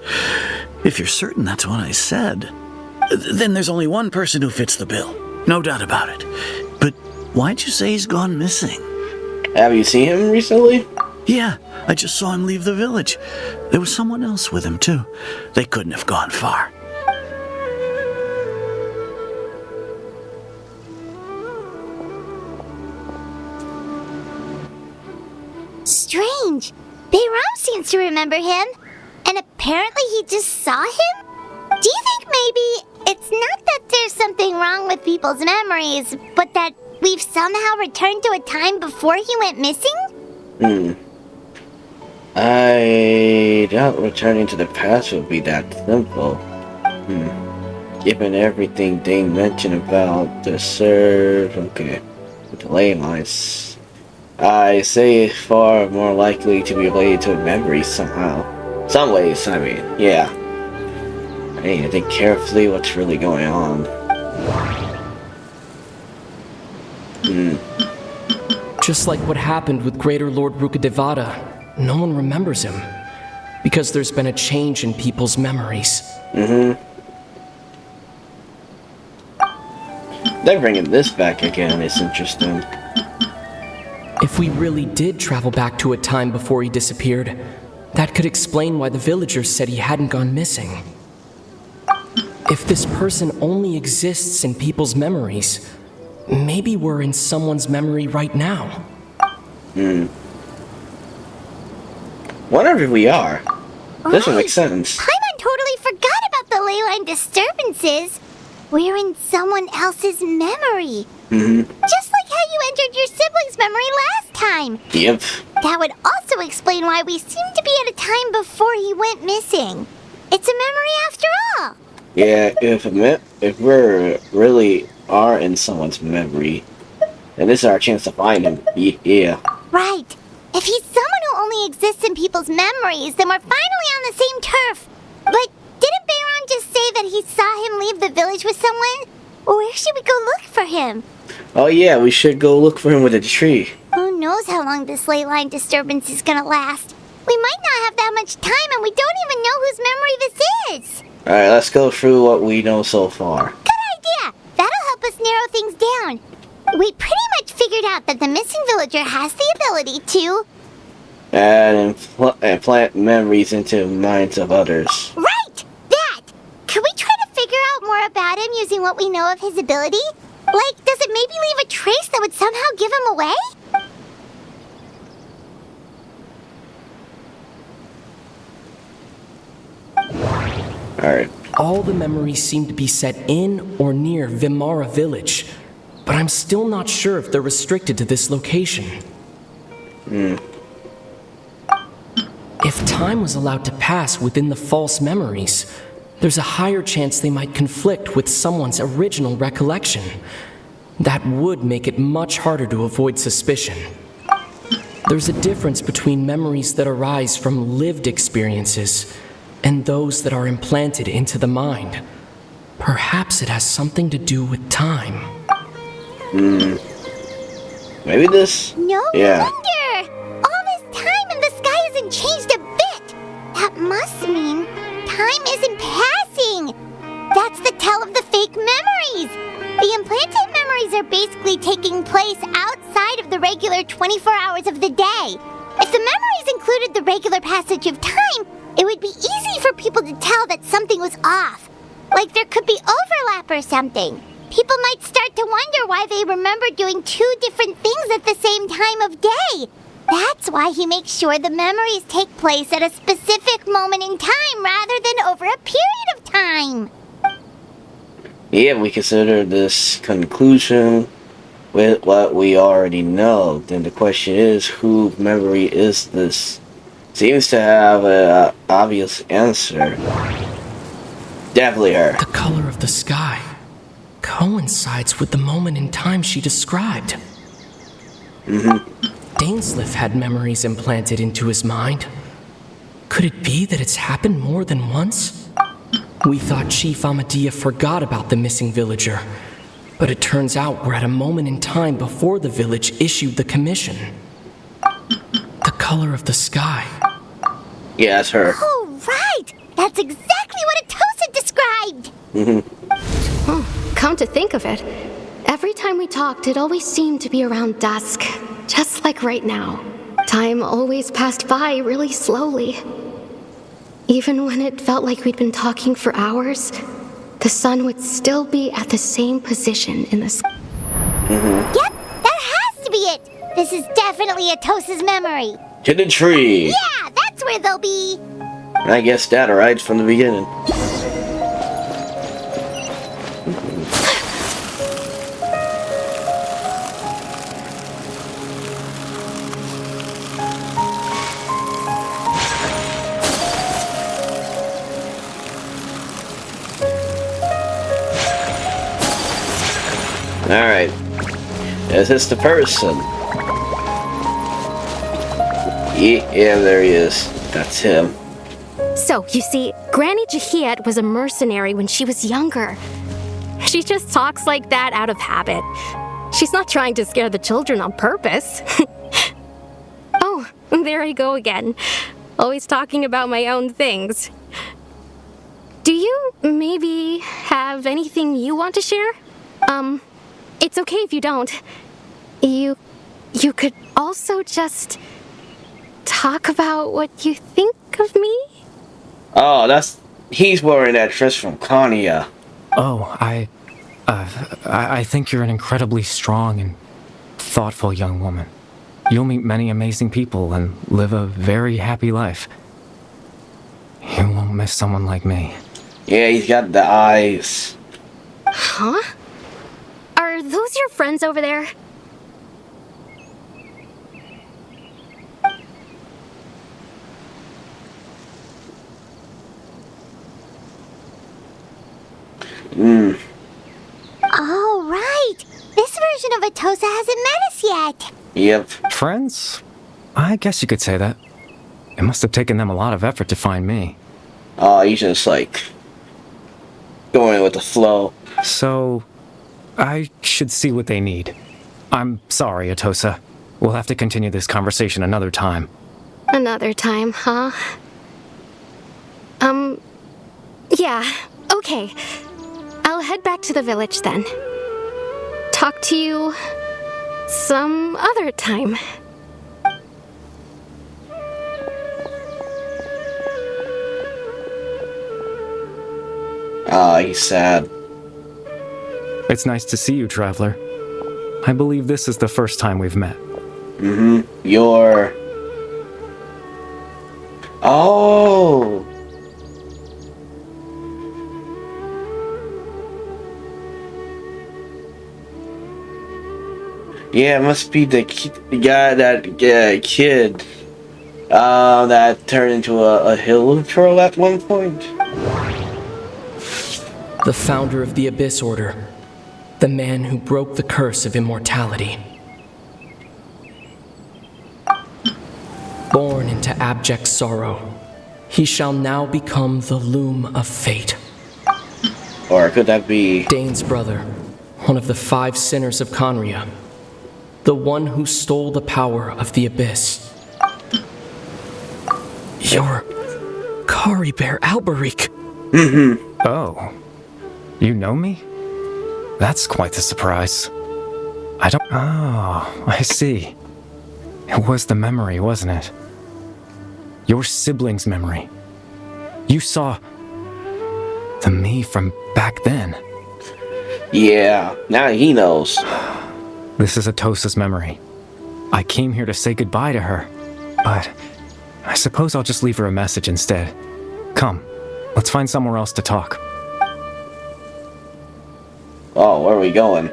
If you're certain that's what I said, then there's only one person who fits the bill. No doubt about it. But why'd you say he's gone missing? Have you seen him recently? Yeah, I just saw him leave the village. There was someone else with him, too. They couldn't have gone far. Strange. Bayram seems to remember him. And apparently he just saw him? Do you think maybe it's not that there's something wrong with people's memories, but that we've somehow returned to a time before he went missing? I doubt returning to the past would be that simple. Given everything they mentioned about the the ley lines, I say it's far more likely to be related to memories somehow. Some ways, I mean, yeah. I need to think carefully what's really going on. Just like what happened with Greater Lord Rukadevada, no one remembers him. Because there's been a change in people's memories. They're bringing this back again, it's interesting. If we really did travel back to a time before he disappeared, that could explain why the villagers said he hadn't gone missing. If this person only exists in people's memories, maybe we're in someone's memory right now. Whatever we are. This would make sense. Paimon totally forgot about the ley line disturbances. We're in someone else's memory. Just like how you entered your sibling's memory last time. Yep. That would also explain why we seem to be at a time before he went missing. It's a memory after all. Yeah, if we're really are in someone's memory, then this is our chance to find him. Yeah. Right. If he's someone who only exists in people's memories, then we're finally on the same turf. But didn't Bayron just say that he saw him leave the village with someone? Where should we go look for him? Oh yeah, we should go look for him with a tree. Who knows how long this ley line disturbance is gonna last? We might not have that much time, and we don't even know whose memory this is. Alright, let's go through what we know so far. Good idea! That'll help us narrow things down. We pretty much figured out that the missing villager has the ability to... and implant memories into minds of others. Right! That! Could we try to figure out more about him using what we know of his ability? Like, does it maybe leave a trace that would somehow give him away? Alright. All the memories seem to be set in or near Vimara village, but I'm still not sure if they're restricted to this location. If time was allowed to pass within the false memories, there's a higher chance they might conflict with someone's original recollection. That would make it much harder to avoid suspicion. There's a difference between memories that arise from lived experiences and those that are implanted into the mind. Perhaps it has something to do with time. Maybe this? No Yeah. wonder! All this time and the sky hasn't changed a bit! That must mean time isn't passing! That's the tell of the fake memories! The implanted memories are basically taking place outside of the regular 24 hours of the day. If the memories included the regular passage of time, it would be easy for people to tell that something was off. Like there could be overlap or something. People might start to wonder why they remember doing two different things at the same time of day. That's why he makes sure the memories take place at a specific moment in time rather than over a period of time. Yeah, we consider this conclusion with what we already know. Then the question is, whose memory is this? Seems to have an obvious answer. Definitely her. The color of the sky coincides with the moment in time she described. Dainsleif had memories implanted into his mind. Could it be that it's happened more than once? We thought Chief Amadea forgot about the missing villager, but it turns out we're at a moment in time before the village issued the commission. The color of the sky. Yeah, that's her. Oh, right! That's exactly what Atosa described! Come to think of it, every time we talked, it always seemed to be around dusk, just like right now. Time always passed by really slowly. Even when it felt like we'd been talking for hours, the sun would still be at the same position in the sky. Yep, that has to be it! This is definitely Atosa's memory. To the tree. Yeah, that's where they'll be. I guess that right from the beginning. Alright. Is this the person? Yeah, there he is. That's him. So, you see, Granny Jahiet was a mercenary when she was younger. She just talks like that out of habit. She's not trying to scare the children on purpose. Oh, there I go again. Always talking about my own things. Do you maybe have anything you want to share? It's okay if you don't. You could also just talk about what you think of me? Oh, he's wearing that dress from Kanya. Oh, I think you're an incredibly strong and thoughtful young woman. You'll meet many amazing people and live a very happy life. You won't miss someone like me. Yeah, he's got the eyes. Huh? Are those your friends over there? Oh, right! This version of Atosa hasn't met us yet. Yep. Friends? I guess you could say that. It must have taken them a lot of effort to find me. Oh, he's just like going with the flow. So, I should see what they need. I'm sorry, Atosa. We'll have to continue this conversation another time. Another time, huh? Yeah, okay. I'll head back to the village then. Talk to you some other time. Ah, he's sad. It's nice to see you, Traveler. I believe this is the first time we've met. You're... Oh! Yeah, it must be the guy that kid that turned into a hill troll at one point. The founder of the Abyss Order. The man who broke the curse of immortality. Born into abject sorrow, he shall now become the loom of fate. Or could that be... Dane's brother, one of the 5 sinners of Conria. The one who stole the power of the Abyss. You're Kari Bear Alberic. Oh. You know me? That's quite the surprise. Oh, I see. It was the memory, wasn't it? Your sibling's memory. You saw the me from back then. Yeah, now he knows. This is Atosa's memory. I came here to say goodbye to her, but I suppose I'll just leave her a message instead. Come, let's find somewhere else to talk. Oh, where are we going?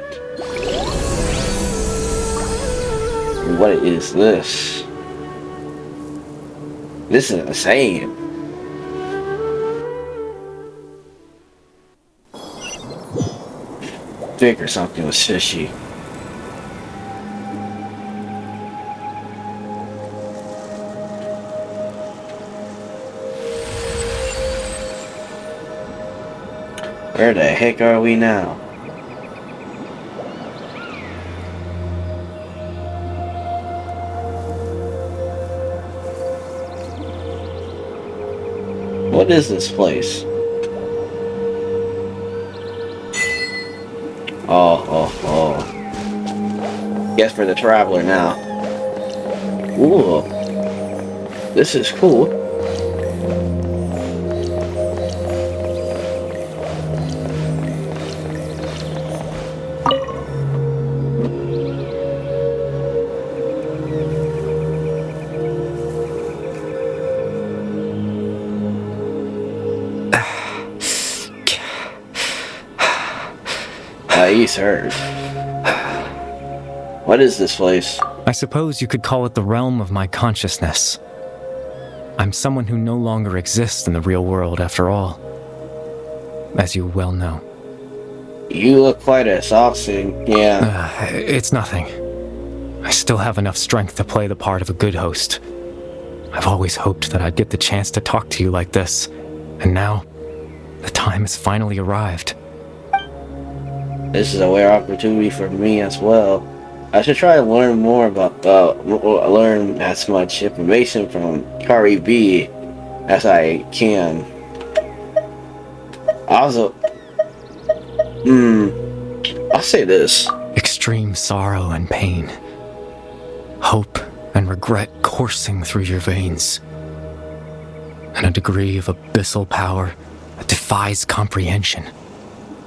What is this? This is insane. Figure something was fishy. Where the heck are we now? What is this place? Oh. Guess for the traveler now. Ooh. This is cool. He's hurt. What is this place? I suppose you could call it the realm of my consciousness. I'm someone who no longer exists in the real world after all, as you well know. You look quite exhausting, yeah. It's nothing. I still have enough strength to play the part of a good host. I've always hoped that I'd get the chance to talk to you like this, and now, the time has finally arrived. This is a rare opportunity for me as well. I should try to learn more about, learn as much information from Kari B as I can. Also, I'll say this. Extreme sorrow and pain. Hope and regret coursing through your veins. And a degree of abyssal power that defies comprehension.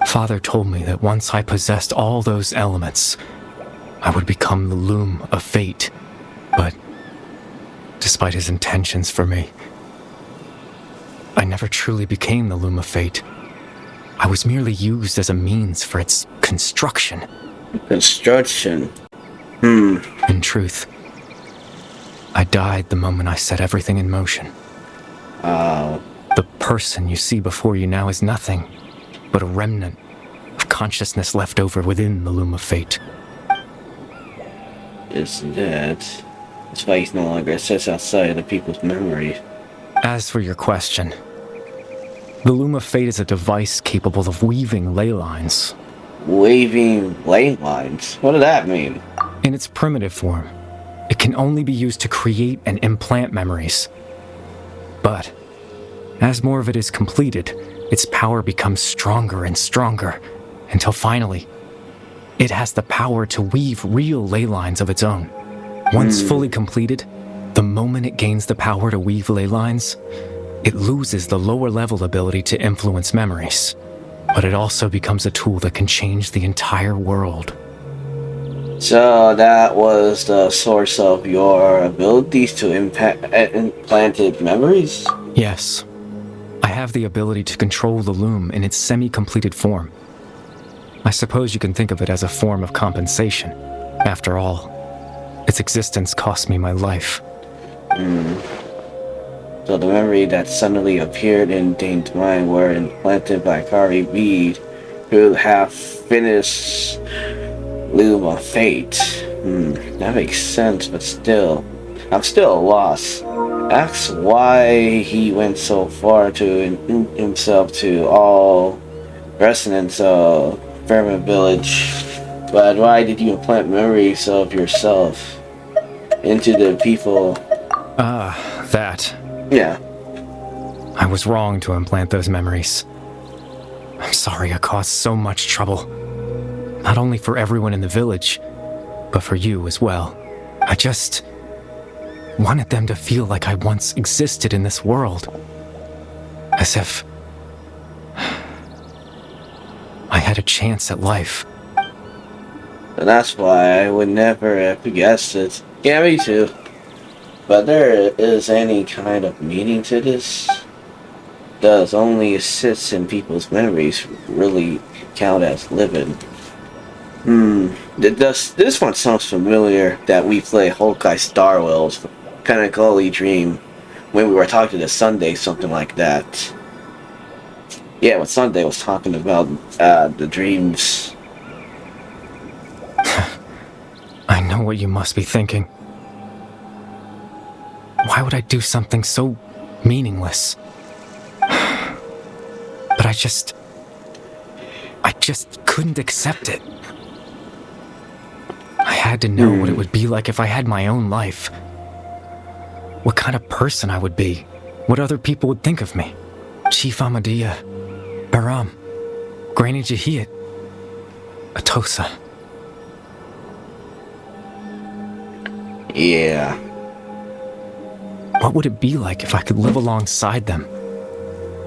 Father told me that once I possessed all those elements, I would become the loom of fate. But, despite his intentions for me, I never truly became the loom of fate. I was merely used as a means for its construction. Construction? In truth, I died the moment I set everything in motion. The person you see before you now is nothing but a remnant of consciousness left over within the loom of fate. Is that his face no longer sits outside of the people's memories? As for your question, the loom of fate is a device capable of weaving ley lines. Weaving ley lines? What does that mean? In its primitive form, it can only be used to create and implant memories. But, as more of it is completed, its power becomes stronger and stronger, until finally, it has the power to weave real ley lines of its own. Once fully completed, the moment it gains the power to weave ley lines, it loses the lower level ability to influence memories. But it also becomes a tool that can change the entire world. So that was the source of your abilities to implanted memories? Yes. I have the ability to control the loom in its semi-completed form. I suppose you can think of it as a form of compensation. After all, its existence cost me my life. So the memory that suddenly appeared in Dane's mind were implanted by Kari Bede, who have finished Loom of Fate. That makes sense, but still, I'm still lost. That's why he went so far to himself to all resonance of Vermin Village. But why did you implant memories of yourself into the people? That. Yeah. I was wrong to implant those memories. I'm sorry I caused so much trouble. Not only for everyone in the village, but for you as well. I just wanted them to feel like I once existed in this world. As if I had a chance at life. And that's why I would never have guessed it. Yeah, me too. But there is any kind of meaning to this? Does only sits in people's memories really count as living? This one sounds familiar that we play Honkai Star Wars, kind of Gully Dream, when we were talking to Sunday, something like that. Yeah, when Sunday was talking about the dreams. I know what you must be thinking. Why would I do something so meaningless? But I just couldn't accept it. I had to know what it would be like if I had my own life. What kind of person I would be. What other people would think of me. Chief Ahmadiyya, Baram, Granny Jahiyat, Atosa. Yeah. What would it be like if I could live alongside them?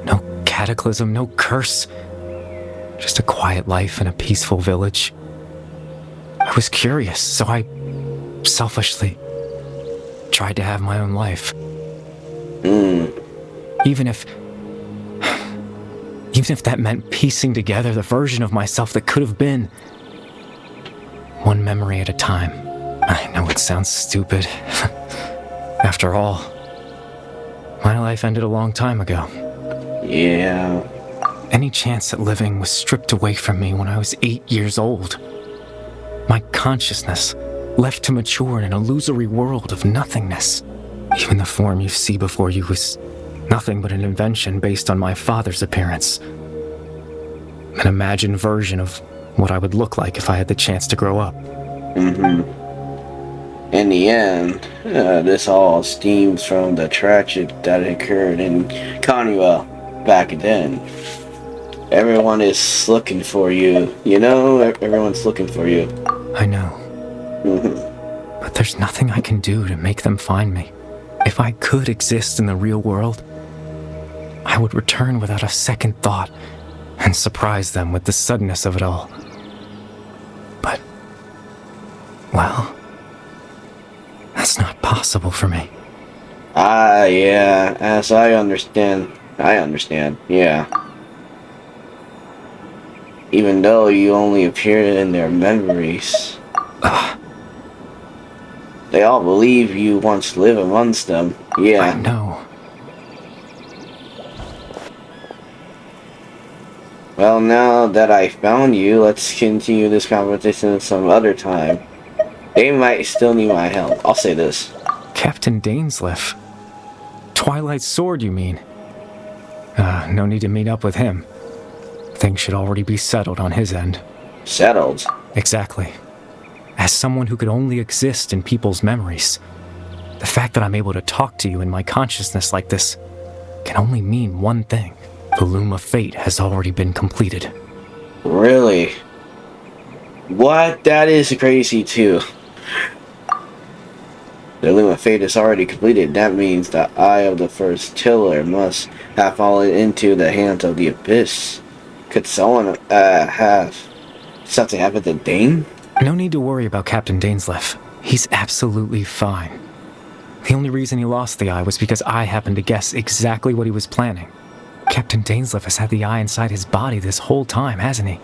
No cataclysm, no curse. Just a quiet life in a peaceful village. I was curious, so I selfishly tried to have my own life. Even if that meant piecing together the version of myself that could have been. One memory at a time. I know it sounds stupid. After all, my life ended a long time ago. Yeah. Any chance at living was stripped away from me when I was 8 years old. My consciousness left to mature in an illusory world of nothingness. Even the form you see before you was nothing but an invention based on my father's appearance. An imagined version of what I would look like if I had the chance to grow up. In the end, this all stems from the tragedy that occurred in Kanuya back then. Everyone is looking for you. You know, everyone's looking for you. I know. But there's nothing I can do to make them find me. If I could exist in the real world, I would return without a second thought and surprise them with the suddenness of it all. But, well, that's not possible for me. Yeah, as I understand, yeah. Even though you only appeared in their memories. They all believe you once lived amongst them. Yeah. I know. Well, now that I found you, let's continue this conversation some other time. They might still need my help. I'll say this. Captain Dainsleif. Twilight Sword, you mean? No need to meet up with him. Things should already be settled on his end. Settled? Exactly. As someone who could only exist in people's memories, the fact that I'm able to talk to you in my consciousness like this can only mean one thing. The Loom of Fate has already been completed. Really? What? That is crazy too. The Loom of Fate is already completed. That means the eye of the first tiller must have fallen into the hands of the Abyss. Could someone have something happen to Dane? No need to worry about Captain Dainsleif. He's absolutely fine. The only reason he lost the eye was because I happened to guess exactly what he was planning. Captain Dainsleif has had the eye inside his body this whole time, hasn't he?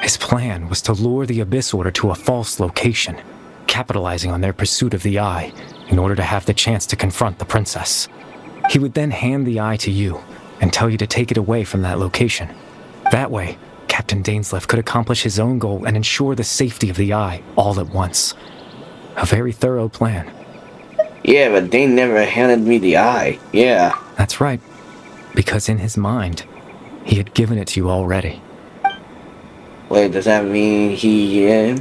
His plan was to lure the Abyss Order to a false location, capitalizing on their pursuit of the eye in order to have the chance to confront the princess. He would then hand the eye to you and tell you to take it away from that location. That way, Captain Dainsleif could accomplish his own goal and ensure the safety of the eye all at once. A very thorough plan. Yeah, but Dane never handed me the eye. Yeah. That's right. Because in his mind, he had given it to you already. Wait, does that mean he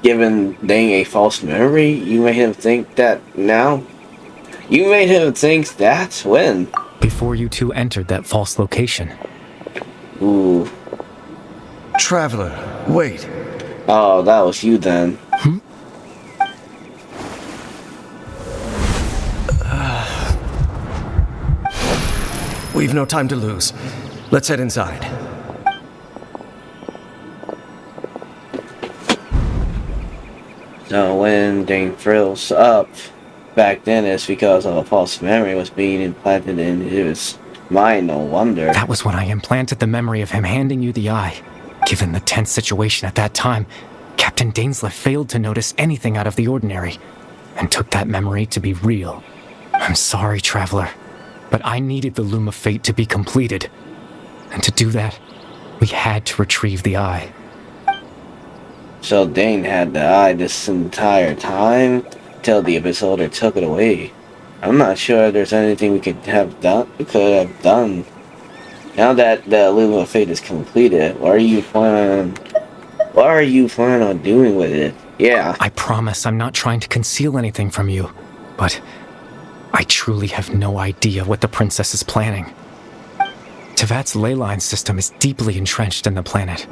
given Dane a false memory? You made him think that now? You made him think that? When? Before you two entered that false location. Ooh. Traveler, wait. Oh, that was you then. We've no time to lose. Let's head inside. So when Dane frills up back then, it's because of a false memory was being implanted in his mind. No wonder. That was when I implanted the memory of him handing you the eye. Given the tense situation at that time, Captain Dainsleigh failed to notice anything out of the ordinary and took that memory to be real. I'm sorry, Traveler, but I needed the Loom of Fate to be completed. And to do that, we had to retrieve the eye. So Dane had the eye this entire time till the Abyss Holder took it away. I'm not sure there's anything we could have done. Now that the Loom of Fate is completed, what are you planning on doing with it? Yeah. I promise I'm not trying to conceal anything from you, but I truly have no idea what the princess is planning. Tevat's ley line system is deeply entrenched in the planet.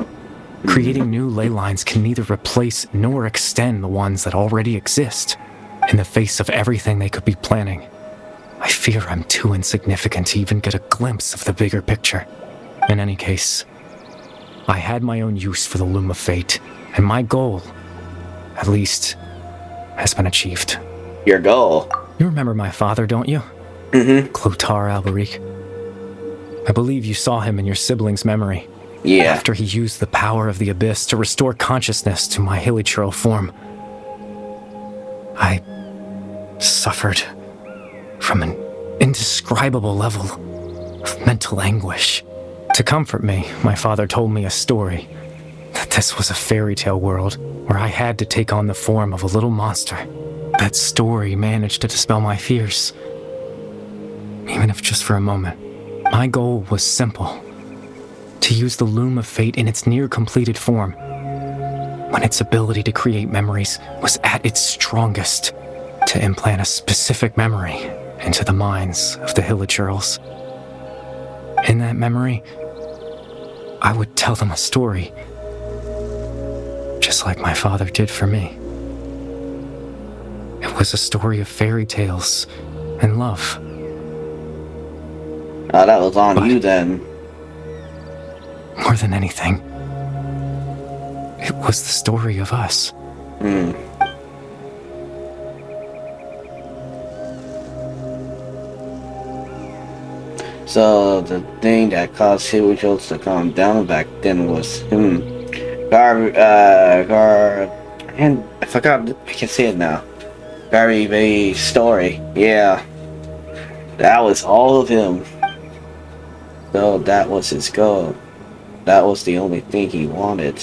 Creating new ley lines can neither replace nor extend the ones that already exist. In the face of everything they could be planning, I fear I'm too insignificant to even get a glimpse of the bigger picture. In any case, I had my own use for the Loom of Fate, and my goal, at least, has been achieved. Your goal? You remember my father, don't you? Mm-hmm. Clotar Alberic. I believe you saw him in your sibling's memory. Yeah. After he used the power of the Abyss to restore consciousness to my hilichurl form, I suffered from an indescribable level of mental anguish. To comfort me, my father told me a story, that this was a fairy tale world where I had to take on the form of a little monster. That story managed to dispel my fears, even if just for a moment. My goal was simple: to use the Loom of Fate in its near-completed form, when its ability to create memories was at its strongest, to implant a specific memory into the minds of the hilichurls. In that memory, I would tell them a story, just like my father did for me. It was a story of fairy tales and love. Oh, that was on you then. More than anything, it was the story of us. So the thing that caused hilichurls to calm down back then was and I forgot, I can say it now. Garvey's story. Yeah. That was all of him. So that was his goal. That was the only thing he wanted.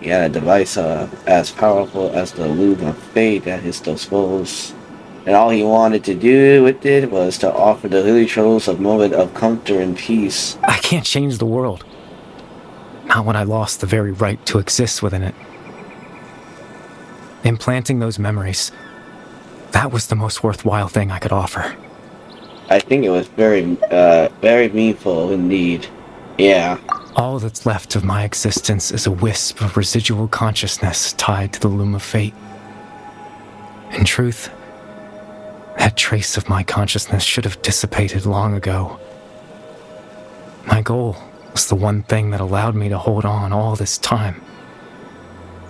He had a device as powerful as the Loom of Fate at his disposal. And all he wanted to do with it was to offer the hilichurls a moment of comfort and peace. I can't change the world. Not when I lost the very right to exist within it. Implanting those memories, that was the most worthwhile thing I could offer. I think it was very meaningful indeed. Yeah. All that's left of my existence is a wisp of residual consciousness tied to the Loom of Fate. In truth, that trace of my consciousness should have dissipated long ago. My goal was the one thing that allowed me to hold on all this time.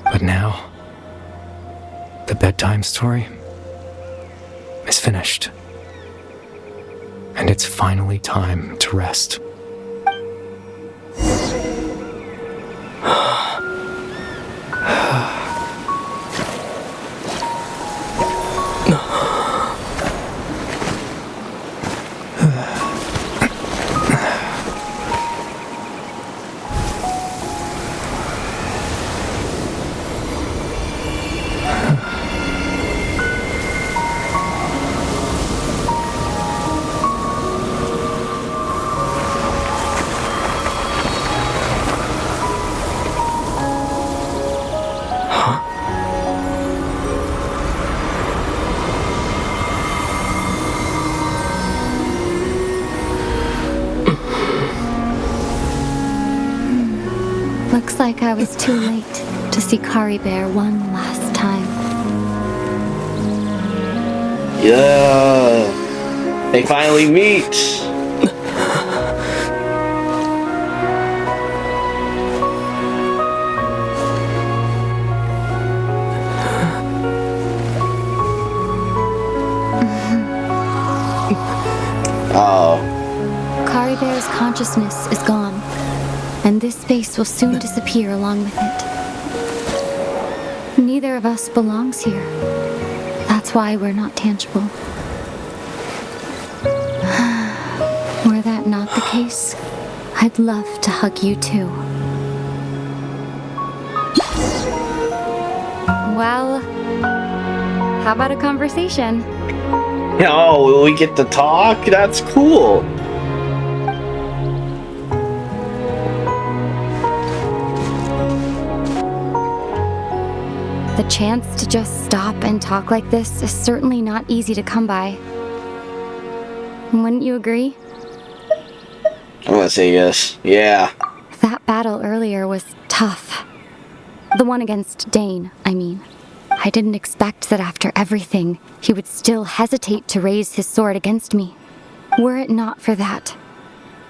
But now, the bedtime story is finished. And it's finally time to rest. Looks like I was too late to see Kari Bear one last time. Yeah. They finally meet. Oh. Kari Bear's consciousness is gone, and this space will soon disappear along with it. Neither of us belongs here. That's why we're not tangible. Were that not the case, I'd love to hug you too. Well, how about a conversation? Oh, will we get to talk? That's cool. The chance to just stop and talk like this is certainly not easy to come by. Wouldn't you agree? I'm gonna say yes. Yeah. That battle earlier was tough. The one against Dane, I mean. I didn't expect that after everything, he would still hesitate to raise his sword against me. Were it not for that,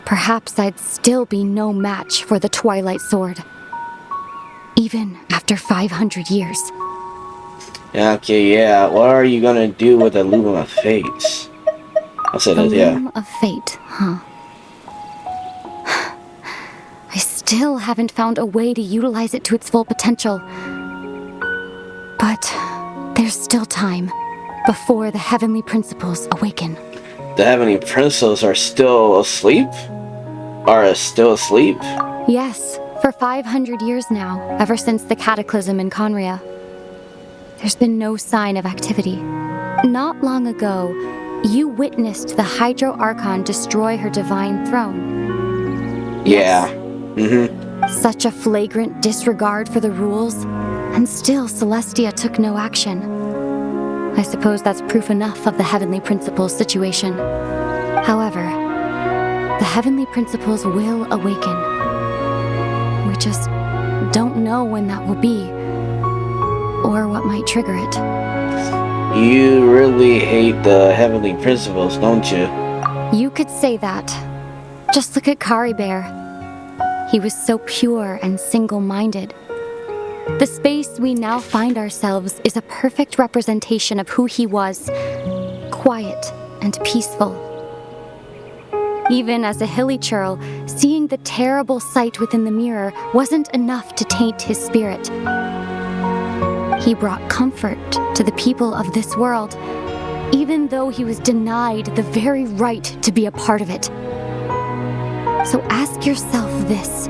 perhaps I'd still be no match for the Twilight Sword. Even after 500 years. Okay, yeah. What are you gonna do with the Lumen of Fates? I'll say that, yeah. Lumen of Fate, huh? I still haven't found a way to utilize it to its full potential. But there's still time before the heavenly principles awaken. The heavenly principles are still asleep? Are still asleep? Yes, for 500 years now, ever since the cataclysm in Conria. There's been no sign of activity. Not long ago, you witnessed the Hydro Archon destroy her divine throne. Yeah. Yes. Such a flagrant disregard for the rules, and still Celestia took no action. I suppose that's proof enough of the heavenly principles situation. However, the heavenly principles will awaken. We just don't know when that will be, or what might trigger it. You really hate the heavenly principles, don't you? You could say that. Just look at Kari Bear. He was so pure and single-minded. The space we now find ourselves is a perfect representation of who he was. Quiet and peaceful. Even as a hilly churl, seeing the terrible sight within the mirror wasn't enough to taint his spirit. He brought comfort to the people of this world, even though he was denied the very right to be a part of it. So ask yourself this.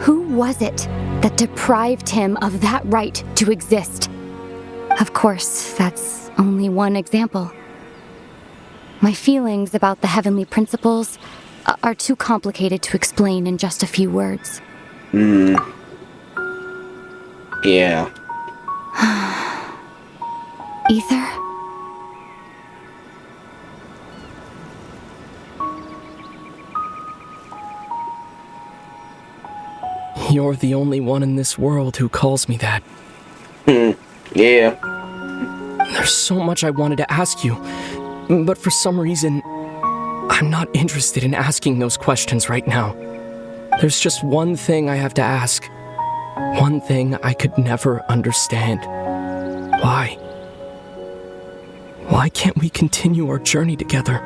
Who was it that deprived him of that right to exist? Of course, that's only one example. My feelings about the heavenly principles are too complicated to explain in just a few words. Yeah. Aether? You're the only one in this world who calls me that. Yeah. There's so much I wanted to ask you, but for some reason, I'm not interested in asking those questions right now. There's just one thing I have to ask. One thing I could never understand. Why? Why can't we continue our journey together?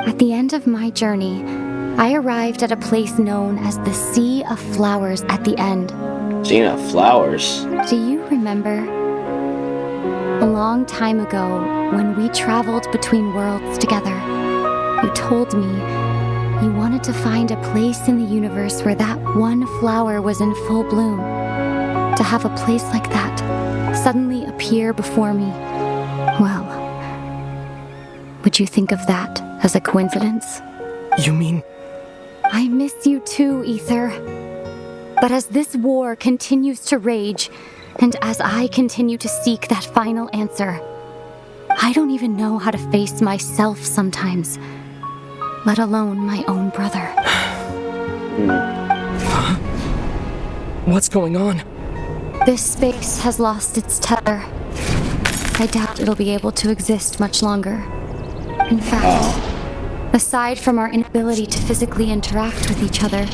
At the end of my journey, I arrived at a place known as the Sea of Flowers at the end. Sea of Flowers? Do you remember? A long time ago, when we traveled between worlds together, you told me you wanted to find a place in the universe where that one flower was in full bloom. To have a place like that suddenly appear before me, well, would you think of that as a coincidence? You mean? I miss you too, Aether. But as this war continues to rage, and as I continue to seek that final answer, I don't even know how to face myself sometimes, let alone my own brother. What's going on? This space has lost its tether. I doubt it'll be able to exist much longer. In fact, aside from our inability to physically interact with each other,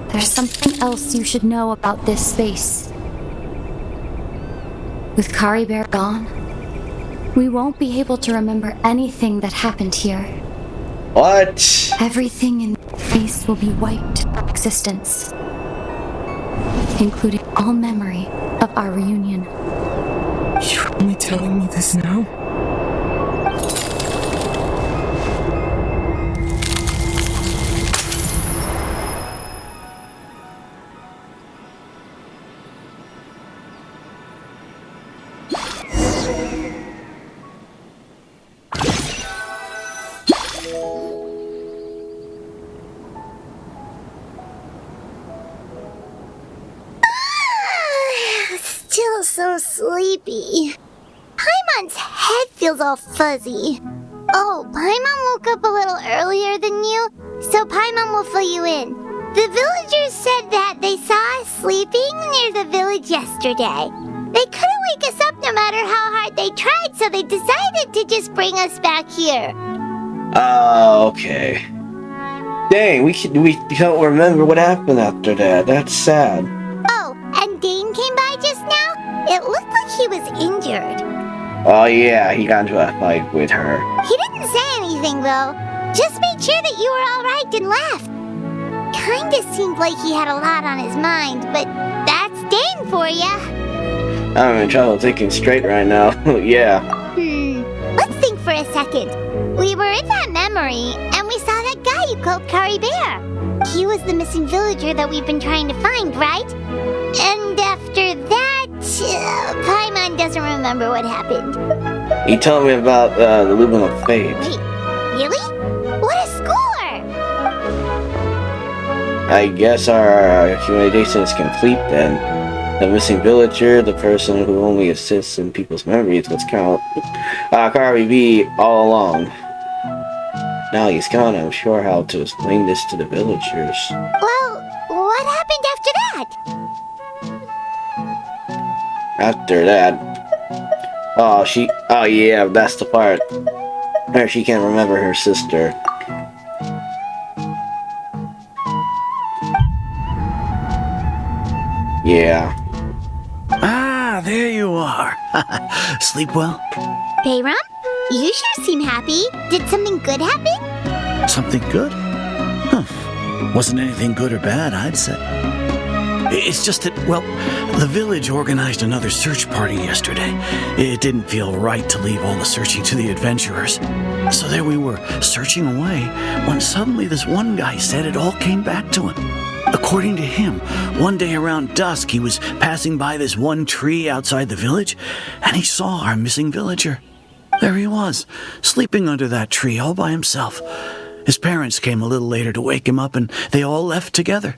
there's something else you should know about this space. With Kari Bear gone, we won't be able to remember anything that happened here. What? Everything in space will be wiped from existence, including all memory of our reunion. You're only telling me this now? Still so sleepy. Paimon's head feels all fuzzy. Oh, Paimon woke up a little earlier than you, so Paimon will fill you in. The villagers said that they saw us sleeping near the village yesterday. They couldn't wake us up no matter how hard they tried, so they decided to just bring us back here. Oh, okay. Dang, we don't remember what happened after that. That's sad. Oh, and Dane came by just now? It looked like he was injured. Oh yeah, he got into a fight with her. He didn't say anything, though. Just made sure that you were alright and left. Kinda seemed like he had a lot on his mind, but that's Dane for ya. I'm having trouble thinking straight right now. Yeah. Let's think for a second. We were in that memory, and we saw that guy you called Kari Bear. He was the missing villager that we've been trying to find, right? And after that, Paimon doesn't remember what happened. He told me about the Luminal Fate. Wait, really? What a score! I guess our accumulation is complete then. The missing villager, the person who only assists in people's memories, was Kari B all along. Now he's gone, I'm sure how to explain this to the villagers. Well, what happened after that? After that... Oh yeah, that's the part where she can't remember her sister. Yeah. Ah, there you are. Sleep well? Bayram, you sure seem happy. Did something good happen? Something good? Huh. Wasn't anything good or bad, I'd say. It's just that, well, the village organized another search party yesterday. It didn't feel right to leave all the searching to the adventurers. So there we were, searching away, when suddenly this one guy said it all came back to him. According to him, one day around dusk, he was passing by this one tree outside the village, and he saw our missing villager. There he was, sleeping under that tree all by himself. His parents came a little later to wake him up, and they all left together.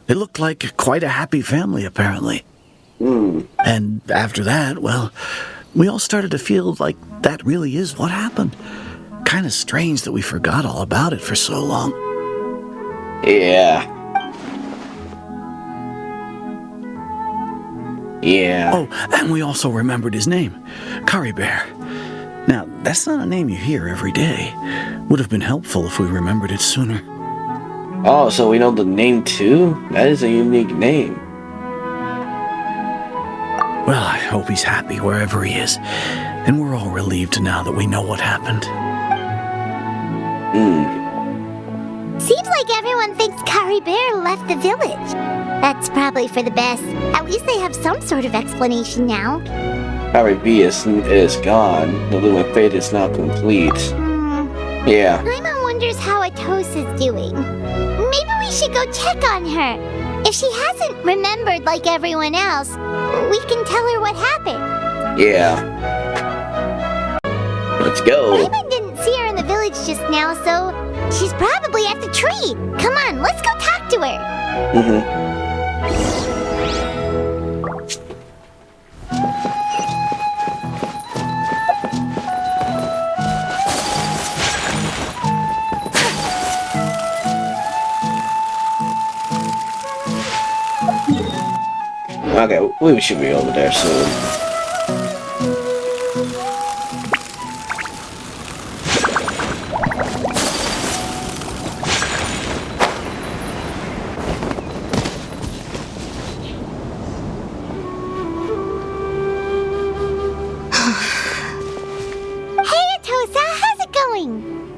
They looked like quite a happy family, apparently. And after that, well, we all started to feel like that really is what happened. Kind of strange that we forgot all about it for so long. Yeah. Yeah. Oh, and we also remembered his name, Kari Bear. Now, that's not a name you hear every day. Would have been helpful if we remembered it sooner. Oh, so we know the name too? That is a unique name. Well, I hope he's happy wherever he is. And we're all relieved now that we know what happened. Seems like everyone thinks Kari Bear left the village. That's probably for the best. At least they have some sort of explanation now. Kari B is gone. The Luminal Fate is now complete. Yeah. Paimon wonders how Atos is doing. Maybe we should go check on her. If she hasn't remembered like everyone else, we can tell her what happened. Yeah. Let's go. Paimon didn't see her in the village just now, so she's probably at the tree. Come on, let's go talk to her. Okay, we should be over there soon.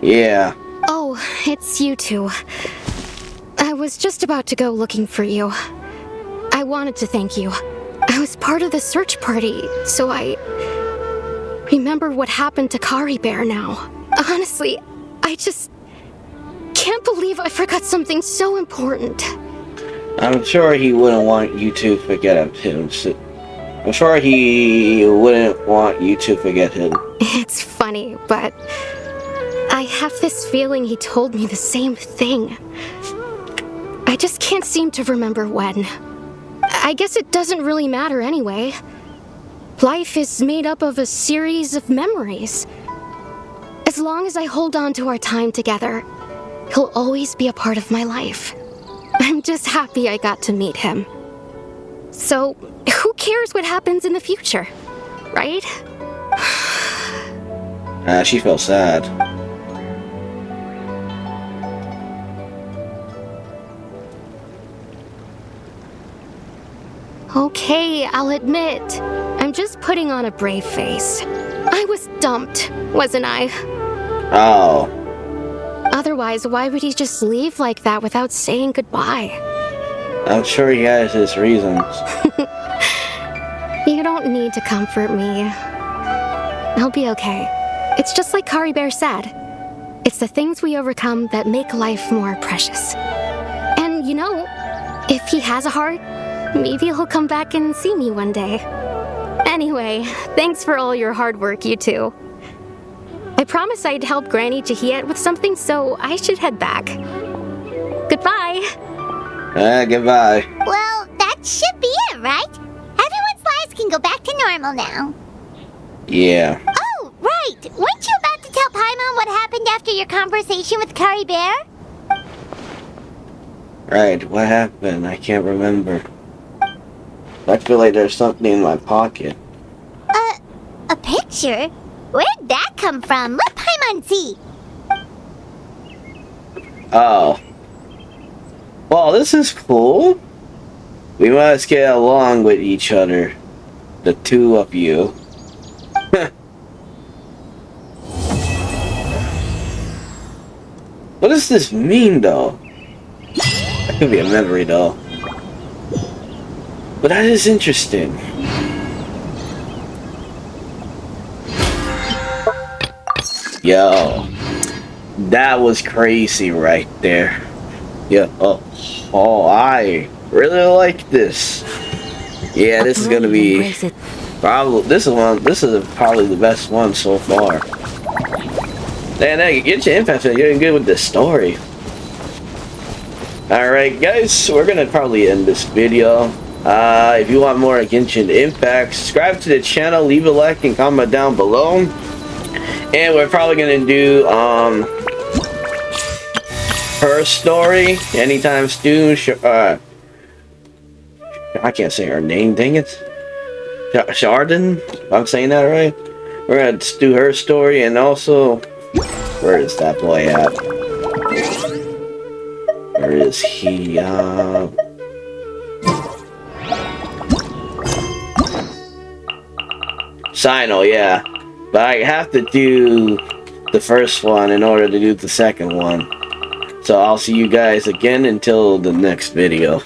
Yeah. Oh, it's you two. I was just about to go looking for you. I wanted to thank you. I was part of the search party, so I remember what happened to Kari Bear now. Honestly, I just can't believe I forgot something so important. I'm sure he wouldn't want you to forget him. I'm sure he wouldn't want you to forget him. It's funny, but I have this feeling he told me the same thing. I just can't seem to remember when. I guess it doesn't really matter anyway. Life is made up of a series of memories. As long as I hold on to our time together, he'll always be a part of my life. I'm just happy I got to meet him. So, who cares what happens in the future, right? She felt sad. Okay, I'll admit, I'm just putting on a brave face. I was dumped, wasn't I? Oh. Otherwise, why would he just leave like that without saying goodbye? I'm sure he has his reasons. You don't need to comfort me. I'll be okay. It's just like Kari Bear said. It's the things we overcome that make life more precious. And you know, if he has a heart, maybe he'll come back and see me one day. Anyway, thanks for all your hard work, you two. I promised I'd help Granny Jahiet with something, so I should head back. Goodbye. Goodbye. Well, that should be it, right? Everyone's lives can go back to normal now. Yeah. Oh, right. Weren't you about to tell Paimon what happened after your conversation with Kari Bear? Right, what happened? I can't remember. I feel like there's something in my pocket. A picture? Where'd that come from? Let Paimon see. Oh. Well, this is cool. We must get along with each other. The two of you. What does this mean, though? That could be a memory, though. But that is interesting. Yo. That was crazy right there. Yeah. Oh, I really like this. Yeah, this is gonna be probably this is probably the best one so far. Man, Genshin Impact, you're doing good with this story. Alright guys, we're gonna probably end this video. If you want more Genshin Impact, subscribe to the channel, leave a like and comment down below. And we're probably gonna do her story anytime soon. I can't say her name, dang it. Chardon, if I'm saying that right. We're gonna do her story, and also, where is that boy at? Where is he? Sino, yeah. But I have to do the first one in order to do the second one. So I'll see you guys again until the next video.